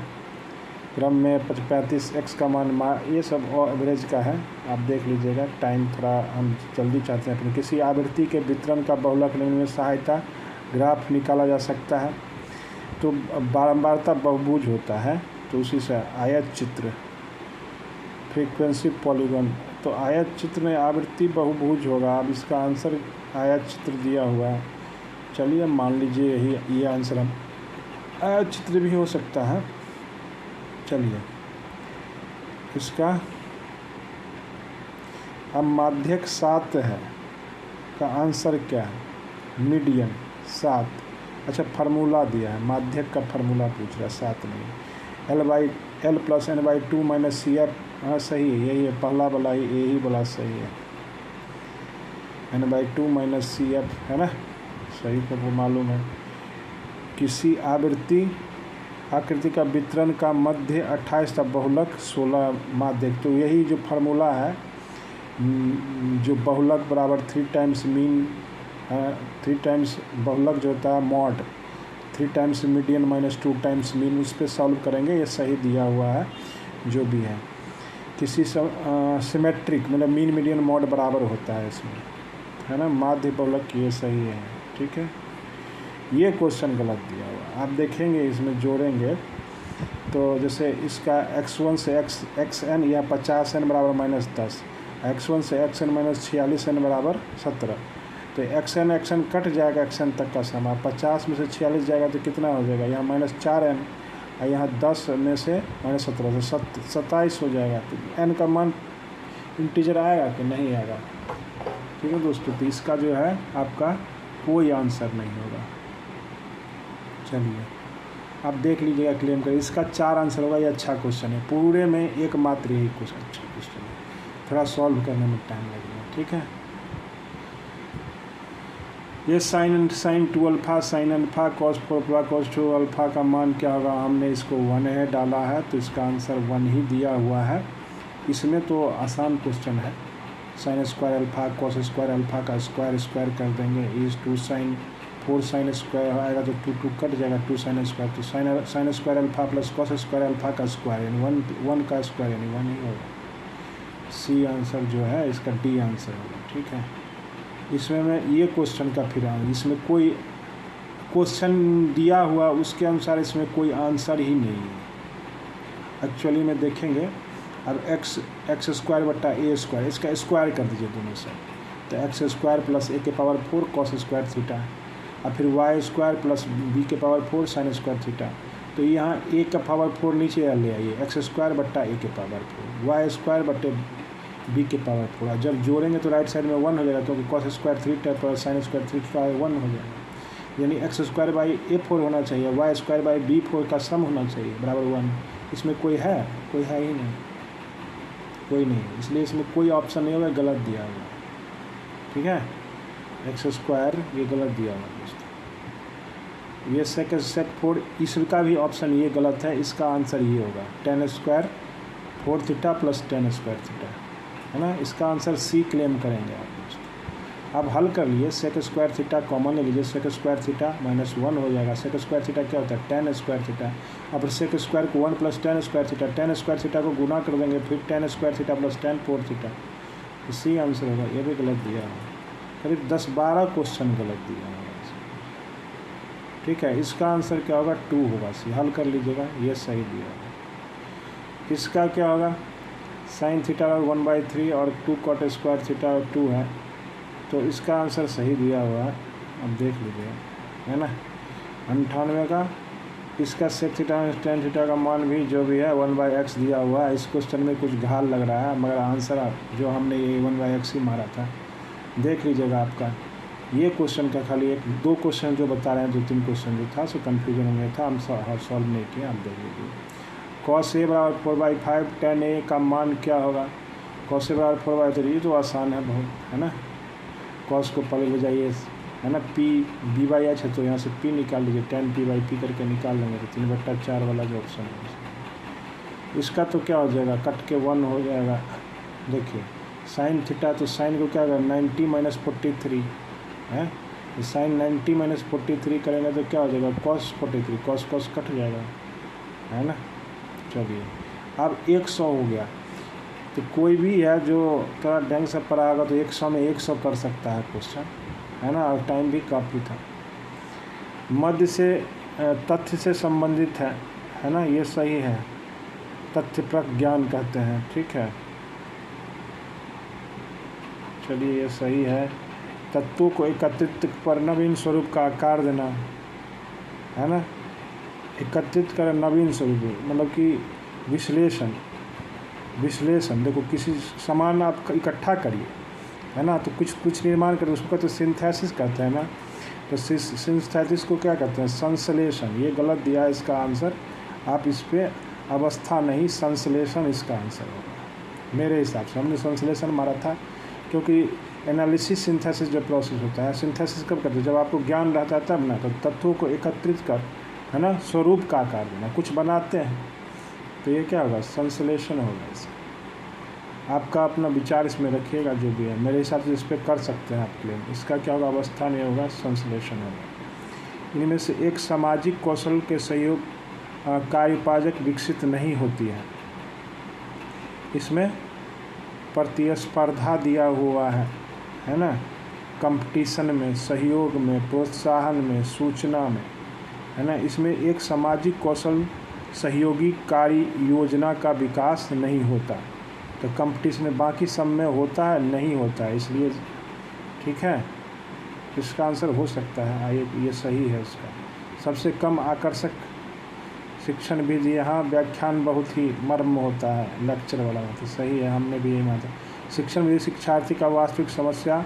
क्रम में 35x का मान ये सब एवरेज का है, आप देख लीजिएगा। टाइम थोड़ा हम जल्दी चाहते हैं, अपनी किसी आवृत्ति के वितरण का बहुलक लेने में सहायता ग्राफ निकाला जा सकता है, तो बारंबारता बहुभुज होता है, तो उसी से आयत चित्र फ्रीक्वेंसी पॉलीगॉन, तो आयत चित्र में आवृत्ति बहुभुज होगा। अब इसका आंसर आयत चित्र दिया हुआ है, चलिए मान लीजिए यही ये आंसर हम आयत चित्र भी हो सकता है। चलिए इसका अब माध्यक 7 है का आंसर क्या है, मीडियन 7। अच्छा, फार्मूला दिया है, माध्यक का फार्मूला पूछ रहा है, 7 नहीं, L + n/2 - CF, हाँ सही है, यही है, पहला वाला ही, यही वाला सही है, n/2 - CF है ना, सही को वो मालूम है। किसी आकृति का वितरण का मध्य 28 तक बहुलक 16 माध्यक, तो यही जो फार्मूला है, जो बहुलक बराबर 3 टाइम्स मीन, 3 टाइम्स बहुलक जो होता है mod, 3 times median - 2 times mean, उस पर सॉल्व करेंगे। ये सही दिया हुआ है जो भी है। किसी सिमेट्रिक मतलब मीन मीडियन मॉड बराबर होता है इसमें, है ना, माध्य बहुलक, ये सही है। ठीक है, ये क्वेश्चन गलत दिया हुआ, आप देखेंगे इसमें जोड़ेंगे तो जैसे इसका x1 से xn या 50n बराबर -10, x1 से xn - 46n बराबर 17, तो xn कट जाएगा, xn तक का समा 50 में से 46 जाएगा तो कितना हो जाएगा, यहाँ -4n और यहाँ 10 में से -17, तो 27 हो जाएगा। तो n का मान इंटीजर आएगा कि नहीं आएगा। ठीक है दोस्तों, तो इसका जो है आपका कोई आंसर नहीं होगा। चलिए आप देख लीजिएगा, क्लेम कर, इसका 4 आंसर होगा। ये अच्छा क्वेश्चन है, पूरे में एकमात्र यही क्वेश्चन अच्छा क्वेश्चन है, थोड़ा सॉल्व करने में टाइम लगेगा। ठीक है, ये sine 2 alpha sine alpha cos 4 alpha cos 2 alpha का मान क्या होगा, हमने इसको 1 है डाला है तो इसका आंसर 1 ही दिया हुआ है। इसमें तो आसान क्वेश्चन है, sine square alpha cos square alpha का स्क्वायर कर देंगे, इज 2 साइन 4 साइन स्क्वायर आएगा तो 2 कट जाएगा, 2 साइन स्क्वायर, तो sine square alpha plus cos square alpha का स्क्वायर यानी 1 का स्क्वायर यानी 1 ही होगा। सी आंसर जो है इसका डी आंसर होगा। ठीक है, इसमें मैं ये क्वेश्चन का फिर इसमें कोई क्वेश्चन दिया हुआ उसके अनुसार इसमें कोई आंसर ही नहीं है एक्चुअली में। देखेंगे अब एक्स स्क्वायर बट्टा ए स्क्वायर, इसका स्क्वायर कर दीजिए दोनों से, तो एक्स स्क्वायर प्लस ए के पावर 4 कॉस स्क्वायर थीटा, और फिर वाई स्क्वायर प्लस बी के पावर 4 साइन स्क्वायर थीटा। तो यहाँ ए का पावर 4 नीचे ले आइए, एक्स स्क्वायर बट्टा ए के पावर 4 वाई स्क्वायर बट्टे बी के पावर 4, जब जोड़ेंगे तो राइट साइड में 1 हो जाएगा क्योंकि कॉस स्क्वायर 3 टाइप और साइन स्क्वायर 3 का 1 हो जाएगा, यानी एक्स स्क्वायर बाई ए 4 होना चाहिए, वाई स्क्वायर बाई बी 4 का सम होना चाहिए बराबर 1। इसमें कोई है ही नहीं, कोई नहीं, इसलिए इसमें कोई ऑप्शन नहीं होगा, गलत दिया हुआ। ठीक है, एक्स स्क्वायर ये गलत दिया हुआ दोस्तों। ये सेक 4 इसका भी ऑप्शन ये गलत है, इसका आंसर ये होगा tan square 4 theta plus tan square theta, है ना। इसका आंसर सी क्लेम करेंगे आप दोस्तों। अब हल कर लिए, सेक स्क्वायर थीटा कॉमन ले लीजिए, सेक स्क्वायर थीटा -1 हो जाएगा। सेक स्क्वायर थीटा क्या होता है, tan स्क्वायर थीटा। अब सेक स्क्वायर को 1 plus tan square theta, tan square theta को गुना कर देंगे, फिर tan square theta plus tan 4 theta, तो सी आंसर होगा। ये भी गलत दिया है, करीब 10-12 क्वेश्चन गलत दिया है। ठीक है, इसका आंसर क्या होगा, 2 होगा। सी हल कर लीजिएगा, ये सही दिया है। इसका क्या होगा, साइन थीटा 1/3 और 2 कॉट स्क्वायर थीटा 2 है, तो इसका आंसर सही दिया हुआ है। अब देख लीजिए, है ना, 98 का। इसका सेक थीटा tan थीटा का मान भी जो भी है 1/x दिया हुआ है। इस क्वेश्चन में कुछ घाल लग रहा है, मगर आंसर जो हमने ये 1/x ही मारा था। देख लीजिएगा आपका ये क्वेश्चन का खाली 1-2 क्वेश्चन जो बता रहे हैं, 2-3 क्वेश्चन जो था सो कन्फ्यूजन में था, हम सॉल्व नहीं किया। आप देख लीजिए, कॉस ए बराबर 4/5 tan ए का मान क्या होगा, कॉस ए बराबर 4/3, ये तो आसान है बहुत, है ना। कॉस को पहले बजाइए, है ना, पी b/h है तो यहाँ से p निकाल लीजिए, tan p/p करके निकाल लेंगे तो 3/4 वाला जो ऑप्शन है। इसका तो क्या हो जाएगा, कट के 1 हो जाएगा। देखिए साइन थीटा, तो साइन को क्या होगा 90 - 43 है, तो साइन 90 - 43 करेंगे तो क्या हो जाएगा, cos 43, cos कट जाएगा, है ना। चलिए अब 100 हो गया, तो कोई भी है जो थोड़ा ढंग से पढ़ा होगा तो 100 में 100 कर सकता है क्वेश्चन, है ना, और टाइम भी काफ़ी था। मध्य से तथ्य से संबंधित है ना, ये सही है, तथ्यप्रक ज्ञान कहते हैं। ठीक है, चलिए ये सही है। तत्वों को एकत्रित पर नवीन स्वरूप का आकार देना, है ना, एकत्रित कर नवीन स्वरूप, मतलब कि विश्लेषण। देखो किसी सामान आप इकट्ठा करिए, है ना, तो कुछ निर्माण करिए, उसको कहते हैं सिंथेसिस कहते हैं ना। तो सिंथेसिस को क्या कहते हैं, संश्लेषण। ये गलत दिया है इसका आंसर, आप इस पर अवस्था नहीं, संश्लेषण इसका आंसर होगा मेरे हिसाब से। हमने संश्लेषण मारा था क्योंकि एनालिसिस सिंथेसिस जो प्रोसेस होता है, सिंथेसिस कब करते हैं, जब आपको ज्ञान रहता है तब ना। तो तत्वों को एकत्रित कर, है ना, स्वरूप का आकार देना, कुछ बनाते हैं, तो ये क्या होगा, संश्लेषण होगा। इसका आपका अपना विचार इसमें रखिएगा, जो भी है मेरे हिसाब से इस पर कर सकते हैं आप क्लेम। इसका क्या होगा, अवस्था नहीं होगा, संश्लेषण होगा। इनमें से एक सामाजिक कौशल के सहयोग कार्योपाजक विकसित नहीं होती है। इसमें प्रतिस्पर्धा दिया हुआ है ना, कंपटीशन में, सहयोग में, प्रोत्साहन में, सूचना में, है ना। इसमें एक सामाजिक कौशल सहयोगी कार्य योजना का विकास नहीं होता, तो कंपटीशन में बाकी सब में होता है, नहीं होता है, इसलिए ठीक है। इसका आंसर हो सकता है ये सही है। इसका सबसे कम आकर्षक शिक्षण विधि, यहाँ व्याख्यान बहुत ही मर्म होता है, लेक्चर वाला होता है, सही है, हमने भी यही माना। शिक्षण विधि शिक्षार्थी का वास्तविक समस्या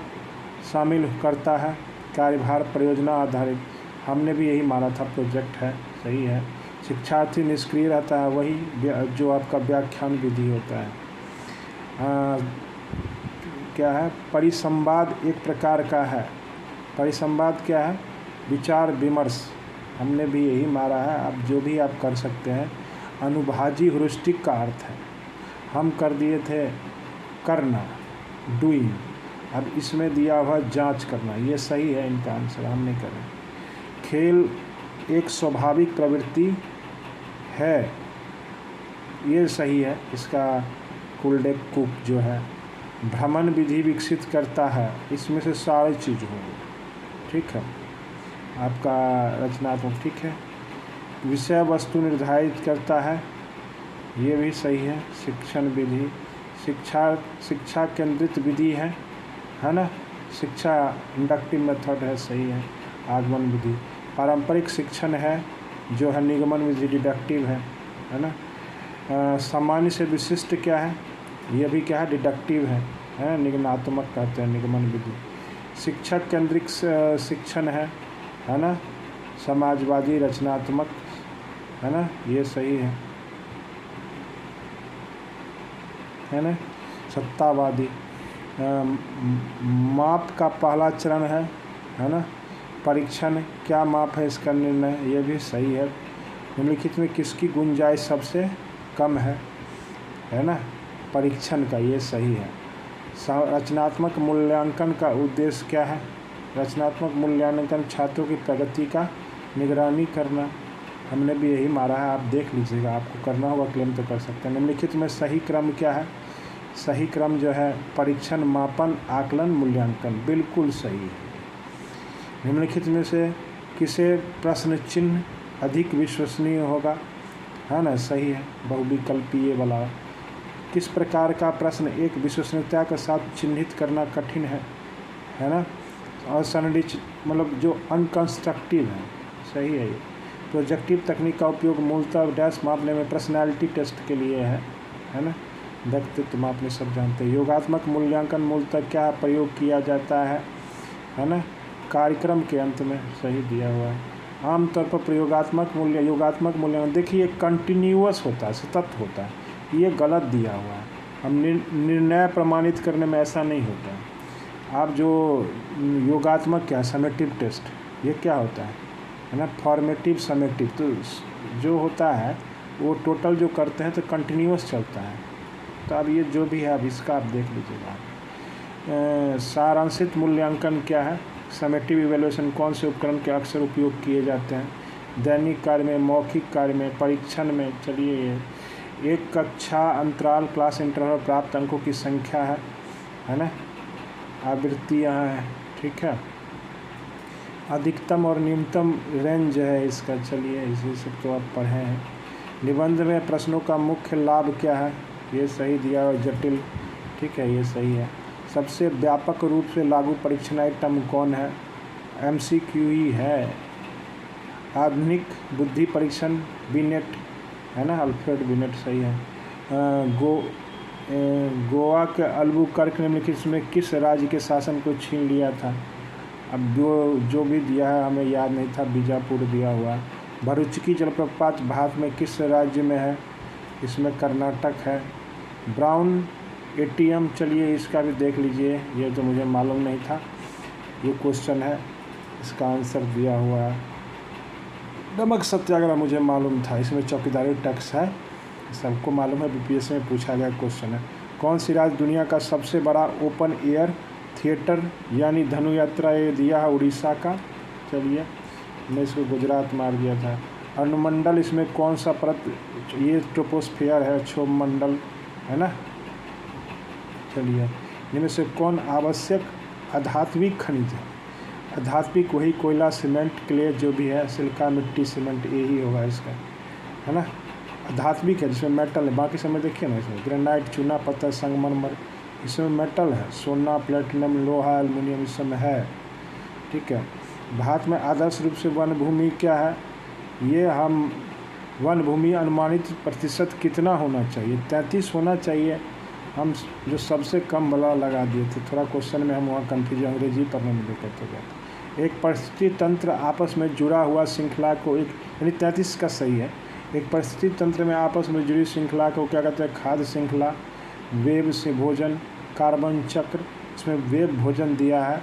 शामिल करता है, कार्यभार परियोजना आधारित, हमने भी यही माना था, प्रोजेक्ट है, सही है। शिक्षार्थी निष्क्रिय रहता है, वही जो आपका व्याख्यान विधि होता है। क्या है, परिसंवाद एक प्रकार का है, परिसंवाद क्या है? विचार विमर्श। हमने भी यही मारा है, अब जो भी आप कर सकते हैं। अनुभाजी ह्यूरिस्टिक का अर्थ है, हम कर दिए थे करना, डूइंग। अब इसमें दिया हुआ जांच करना, ये सही है, इनका आंसर हम नहीं करें। खेल एक स्वाभाविक प्रवृत्ति है, ये सही है, इसका कुलडेप कुक जो है। भ्रमण विधि विकसित करता है, इसमें से सारी चीज़ होंगी, ठीक है। आपका रचनात्मक, ठीक है। विषय वस्तु निर्धारित करता है, ये भी सही है। शिक्षण विधि, शिक्षा केंद्रित विधि है ना। शिक्षा इंडक्टिव मेथड है, सही है। आगमन विधि पारंपरिक शिक्षण है, जो है निगमन विधि डिडक्टिव है ना। सामान्य से विशिष्ट क्या है? ये भी क्या है? डिडक्टिव है, निगमनात्मक कहते हैं निगमन विधि। शिक्षक केंद्रित शिक्षण है ना। समाजवादी रचनात्मक, है ना, ये सही है ना। सत्तावादी माप का पहला चरण है ना। परीक्षण क्या माप है, इसका निर्णय, ये भी सही है। निम्नलिखित में किसकी गुंजाइश सबसे कम है ना। परीक्षण का, ये सही है। रचनात्मक मूल्यांकन का उद्देश्य क्या है? रचनात्मक मूल्यांकन छात्रों की प्रगति का निगरानी करना। हमने भी यही मारा है, आप देख लीजिएगा, आपको करना होगा क्लेम तो कर सकते हैं। निम्नलिखित में सही क्रम क्या है? सही क्रम जो है परीक्षण, मापन, आकलन, मूल्यांकन, बिल्कुल सही है। निम्नलिखित में से किसे प्रश्न चिन्ह अधिक विश्वसनीय होगा, है ना, सही है। बहुविकल्पीय वाला। किस प्रकार का प्रश्न एक विश्वसनीयता के साथ चिन्हित करना कठिन है ना। असंरचित मतलब जो अनकंस्ट्रक्टिव है, सही है ये। प्रोजेक्टिव तकनीक का उपयोग मूलतः डैश मापने में पर्सनैलिटी टेस्ट के लिए है ना। व्यक्तित्व मापने सब जानते हैं। योगात्मक मूल्यांकन मूलतः क्या प्रयोग किया जाता है ना, कार्यक्रम के अंत में, सही दिया हुआ है। आमतौर पर योगात्मक मूल्यांकन देखिए कंटिन्यूअस होता है, सतत होता है, ये गलत दिया हुआ है। हम निर्णय प्रमाणित करने में ऐसा नहीं होता है। आप जो योगात्मक क्या, समेटिव टेस्ट, ये क्या होता है ना, फॉर्मेटिव समेटिव, तो जो होता है वो टोटल जो करते हैं तो कंटिन्यूअस चलता है। तो अब ये जो भी है, अब इसका आप देख लीजिएगा। सारांशित मूल्यांकन क्या है? समेटिव इवैल्यूएशन कौन से उपकरण के अक्सर उपयोग किए जाते हैं? दैनिक कार्य में, मौखिक कार्य में, परीक्षण में। चलिए, एक कक्षा अंतराल क्लास इंटरवल प्राप्त अंकों की संख्या है ना। आवृत्तियाँ हैं, ठीक है। अधिकतम और न्यूनतम रेंज है इसका, चलिए इसी सब तो आप पढ़े हैं। निबंध में प्रश्नों का मुख्य लाभ क्या है? ये सही दिया हुआ। जटिल, ठीक है, ये सही है। सबसे व्यापक रूप से लागू परीक्षण आइटम कौन है? MCQ ही है। आधुनिक बुद्धि परीक्षण बीनेट, है ना, अल्फ्रेड बीनेट, सही है। गोवा के अल्बुकर्क निम्नलिखित में किस राज्य के शासन को छीन लिया था? अब जो भी दिया है हमें याद नहीं था, बीजापुर दिया हुआ। भरुचकी जलप्रपात भारत में किस राज्य में है? इसमें कर्नाटक है। ब्राउन ATM, चलिए इसका भी देख लीजिए, ये तो मुझे मालूम नहीं था, ये क्वेश्चन है, इसका आंसर दिया हुआ है। नमक सत्याग्रह मुझे मालूम था, इसमें चौकीदारी टैक्स है, सबको मालूम है, BPSC में पूछा गया क्वेश्चन है। कौन सी राज्य दुनिया का सबसे बड़ा ओपन एयर थिएटर यानी धनु यात्रा ये दिया है? उड़ीसा का। चलिए, मैं इसको गुजरात मार दिया था। अनुमंडल, इसमें कौन सा परत? ये ट्रोपोस्फियर है, क्षोभमंडल, है ना। चलिए, इनमें से कौन आवश्यक आध्यात्मिक खनिज है? आध्यात्मिक वही कोयला, सीमेंट, क्ले, जो भी है, सिलिका, मिट्टी, सीमेंट, यही होगा इसका, है ना। आध्यात्मिक है जिसमें मेटल है, बाकी समय देखिए ना, इसमें ग्रेनाइट, चूना पत्थर, संगमरमर, इसमें मेटल है, सोना, प्लेटिनम, लोहा, एल्युमिनियम, इस समय है, ठीक है। भारत में आदर्श रूप से वन भूमि क्या है? ये हम वन भूमि अनुमानित प्रतिशत कितना होना चाहिए? 33 होना चाहिए। हम जो सबसे कम वाला लगा दिए थे, थोड़ा क्वेश्चन में हम वहाँ कन्फ्यूजन, अंग्रेजी पढ़ने में दिक्कत हो गया। एक परिस्थिति तंत्र आपस में जुड़ा हुआ श्रृंखला को एक, यानी 33 का सही है। एक परिस्थिति तंत्र में आपस में जुड़ी श्रृंखला को क्या कहते हैं? खाद्य श्रृंखला। वेब से भोजन, कार्बन चक्र, इसमें वेब भोजन दिया है।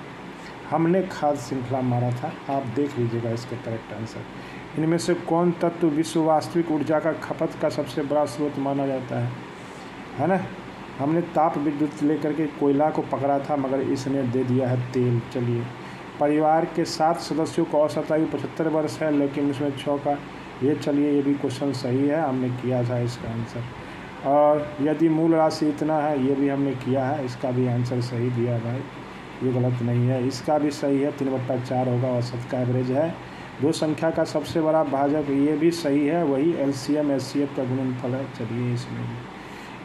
हमने खाद्य श्रृंखला मारा था। आप देख लीजिएगा इसका करेक्ट आंसर। इनमें से कौन तत्व विश्व वास्तविक ऊर्जा का खपत का सबसे बड़ा स्रोत माना जाता है ना। हमने ताप विद्युत लेकर के कोयला को पकड़ा था, मगर इसने दे दिया है तेल। चलिए, परिवार के 7 सदस्यों का औसत आयु 75 वर्ष है, लेकिन इसमें 6 का चलिए ये भी क्वेश्चन सही है, हमने किया था इसका आंसर। और यदि मूल राशि इतना है, ये भी हमने किया है, इसका भी आंसर सही दिया भाई, ये गलत नहीं है। इसका भी सही है, 3/4 होगा, औसत का एवरेज है। 2 संख्या का सबसे बड़ा भाजक, ये भी सही है, वही LCM HCF का गुणनफल है। चलिए, इसमें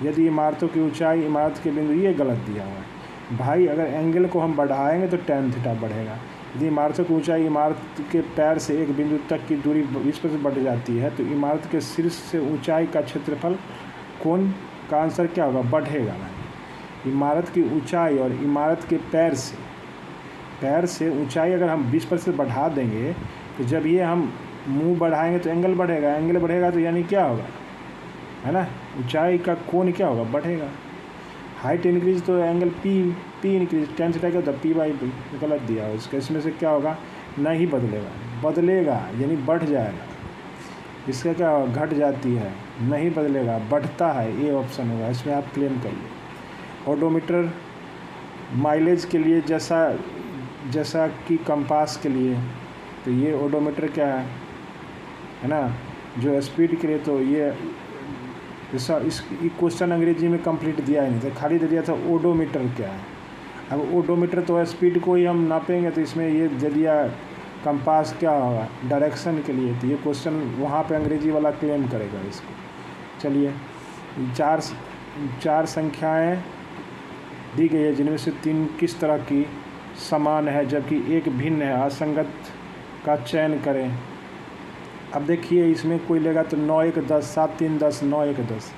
यदि इमारतों की ऊंचाई इमारत के बिंदु, ये गलत दिया हुआ है भाई। अगर एंगल को हम बढ़ाएंगे तो tan थीटा बढ़ेगा। यदि इमारतों की ऊंचाई इमारत के पैर से एक बिंदु तक की दूरी 20% बढ़ जाती है, तो इमारत के शीर्ष से ऊंचाई का क्षेत्रफल कोण का आंसर क्या होगा? बढ़ेगा भाई। इमारत की ऊंचाई और इमारत के पैर से ऊंचाई अगर हम 20% बढ़ा देंगे, तो जब ये हम मुंह बढ़ाएंगे तो एंगल बढ़ेगा, एंगल बढ़ेगा तो यानी क्या होगा, है ना, ऊंचाई का कोण क्या होगा? बढ़ेगा। हाइट इंक्रीज तो angle P increase, tan theta क्या होता है? p/b, गलत दिया हो इसका। इसमें से क्या होगा? नहीं बदलेगा यानी बढ़ जाएगा। इसका क्या होगा? घट जाती है, नहीं बदलेगा, बढ़ता है, ये ऑप्शन होगा। इसमें आप क्लेम करिए। ओडोमीटर माइलेज के लिए जैसा कि कंपास के लिए, तो ये ओडोमीटर क्या है ना, जो स्पीड के लिए, तो ये जैसा इस क्वेश्चन अंग्रेजी में कंप्लीट दिया ही नहीं था, खाली दे दिया था ओडोमीटर क्या है। अब ओडोमीटर तो स्पीड को ही हम नापेंगे, तो इसमें ये दे दिया कंपास क्या होगा? डायरेक्शन के लिए। तो ये क्वेश्चन वहाँ पे अंग्रेजी वाला क्लेम करेगा इसको। चलिए, चार संख्याएं दी गई है, जिनमें से 3 किस तरह की समान है जबकि एक भिन्न है, असंगत का चयन करें। अब देखिए, इसमें कोई लेगा तो 9 1 10, 7 3 10, 9 1 10,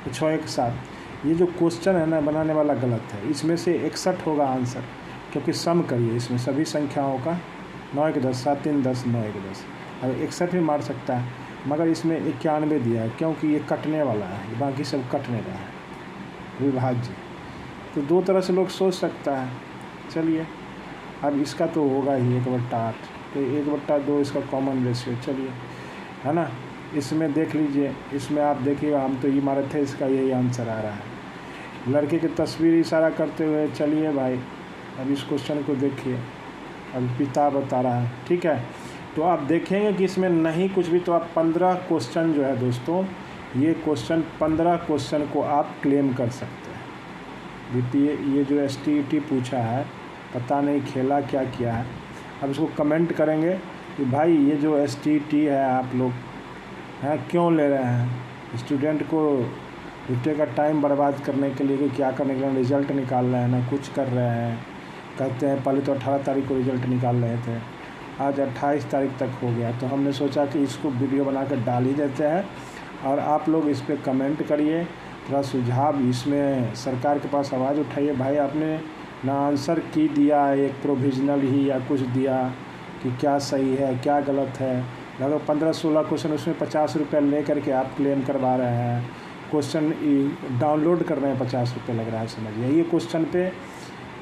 6 1 7। ये जो क्वेश्चन है ना, बनाने वाला गलत है। इसमें से 61 होगा आंसर, क्योंकि सम करिए इसमें सभी संख्याओं का। 9 1 10, 7 3 10, 9 1 10। अब 61 भी मार सकता है, मगर इसमें 91 दिया है, क्योंकि ये कटने वाला है, बाकी सब कटने का है, विभाज्य। तो 2 तरह से लोग सोच सकता है। चलिए, अब इसका तो होगा ही 1/8, तो 1/2 इसका कॉमन रेशियो। चलिए, है ना, इसमें देख लीजिए, इसमें आप देखिएगा, हम तो इमारत है, इसका यही आंसर आ रहा है। लड़के की तस्वीर इशारा करते हुए, चलिए भाई, अब इस क्वेश्चन को देखिए, अब पिता बता रहा है, ठीक है। तो आप देखेंगे कि इसमें नहीं कुछ भी, तो आप 15 क्वेश्चन जो है दोस्तों, ये 15 क्वेश्चन को आप क्लेम कर सकते हैं। देखिए, ये जो STET पूछा है, पता नहीं खेला क्या किया है। अब इसको कमेंट करेंगे कि भाई ये जो STET है आप लोग हैं क्यों ले रहे हैं, स्टूडेंट को रुपये का टाइम बर्बाद करने के लिए, कि क्या करने के लिए, रिज़ल्ट निकाल रहे हैं ना कुछ कर रहे हैं। कहते हैं पहले तो 18 तारीख को रिज़ल्ट निकाल रहे थे, आज 28 तारीख तक हो गया, तो हमने सोचा कि इसको वीडियो बना कर डाल ही देते हैं, और आप लोग इस पर कमेंट करिए, थोड़ा सुझाव, इसमें सरकार के पास आवाज़ उठाइए। भाई आपने ना आंसर की दिया, एक प्रोविजनल ही या कुछ दिया कि क्या सही है क्या गलत है। लगभग 15-16 क्वेश्चन, उसमें 50 रुपये ले करके आप क्लेम करवा रहे हैं। क्वेश्चन डाउनलोड कर रहे हैं, 50 रुपये लग रहा है, समझिए। ये क्वेश्चन पे,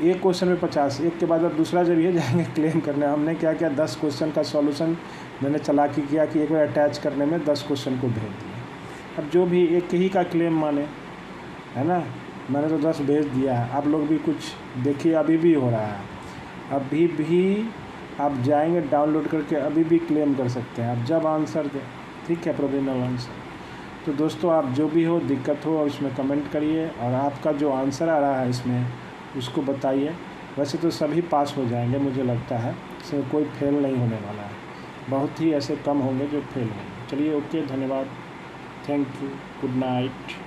एक क्वेश्चन में 50, एक के बाद अब दूसरा जब ये जाएंगे क्लेम करने। हमने क्या किया, 10 क्वेश्चन का सॉल्यूशन मैंने चालाकी किया कि एक बार अटैच करने में 10 क्वेश्चन को भेज दिया। अब जो भी एक ही का क्लेम माने, है ना, मैंने तो 10 भेज दिया है। आप लोग भी कुछ देखिए, अभी भी हो रहा है, अभी भी आप जाएंगे डाउनलोड करके, अभी भी क्लेम कर सकते हैं आप जब आंसर दें, ठीक है, प्रोविजनल आंसर। तो दोस्तों, आप जो भी हो दिक्कत हो, इसमें कमेंट करिए, और आपका जो आंसर आ रहा है इसमें उसको बताइए। वैसे तो सभी पास हो जाएंगे मुझे लगता है, इसमें कोई फेल नहीं होने वाला है, बहुत ही ऐसे कम होंगे जो फेल होंगे। चलिए, ओके, धन्यवाद, थैंक यू, गुड नाइट।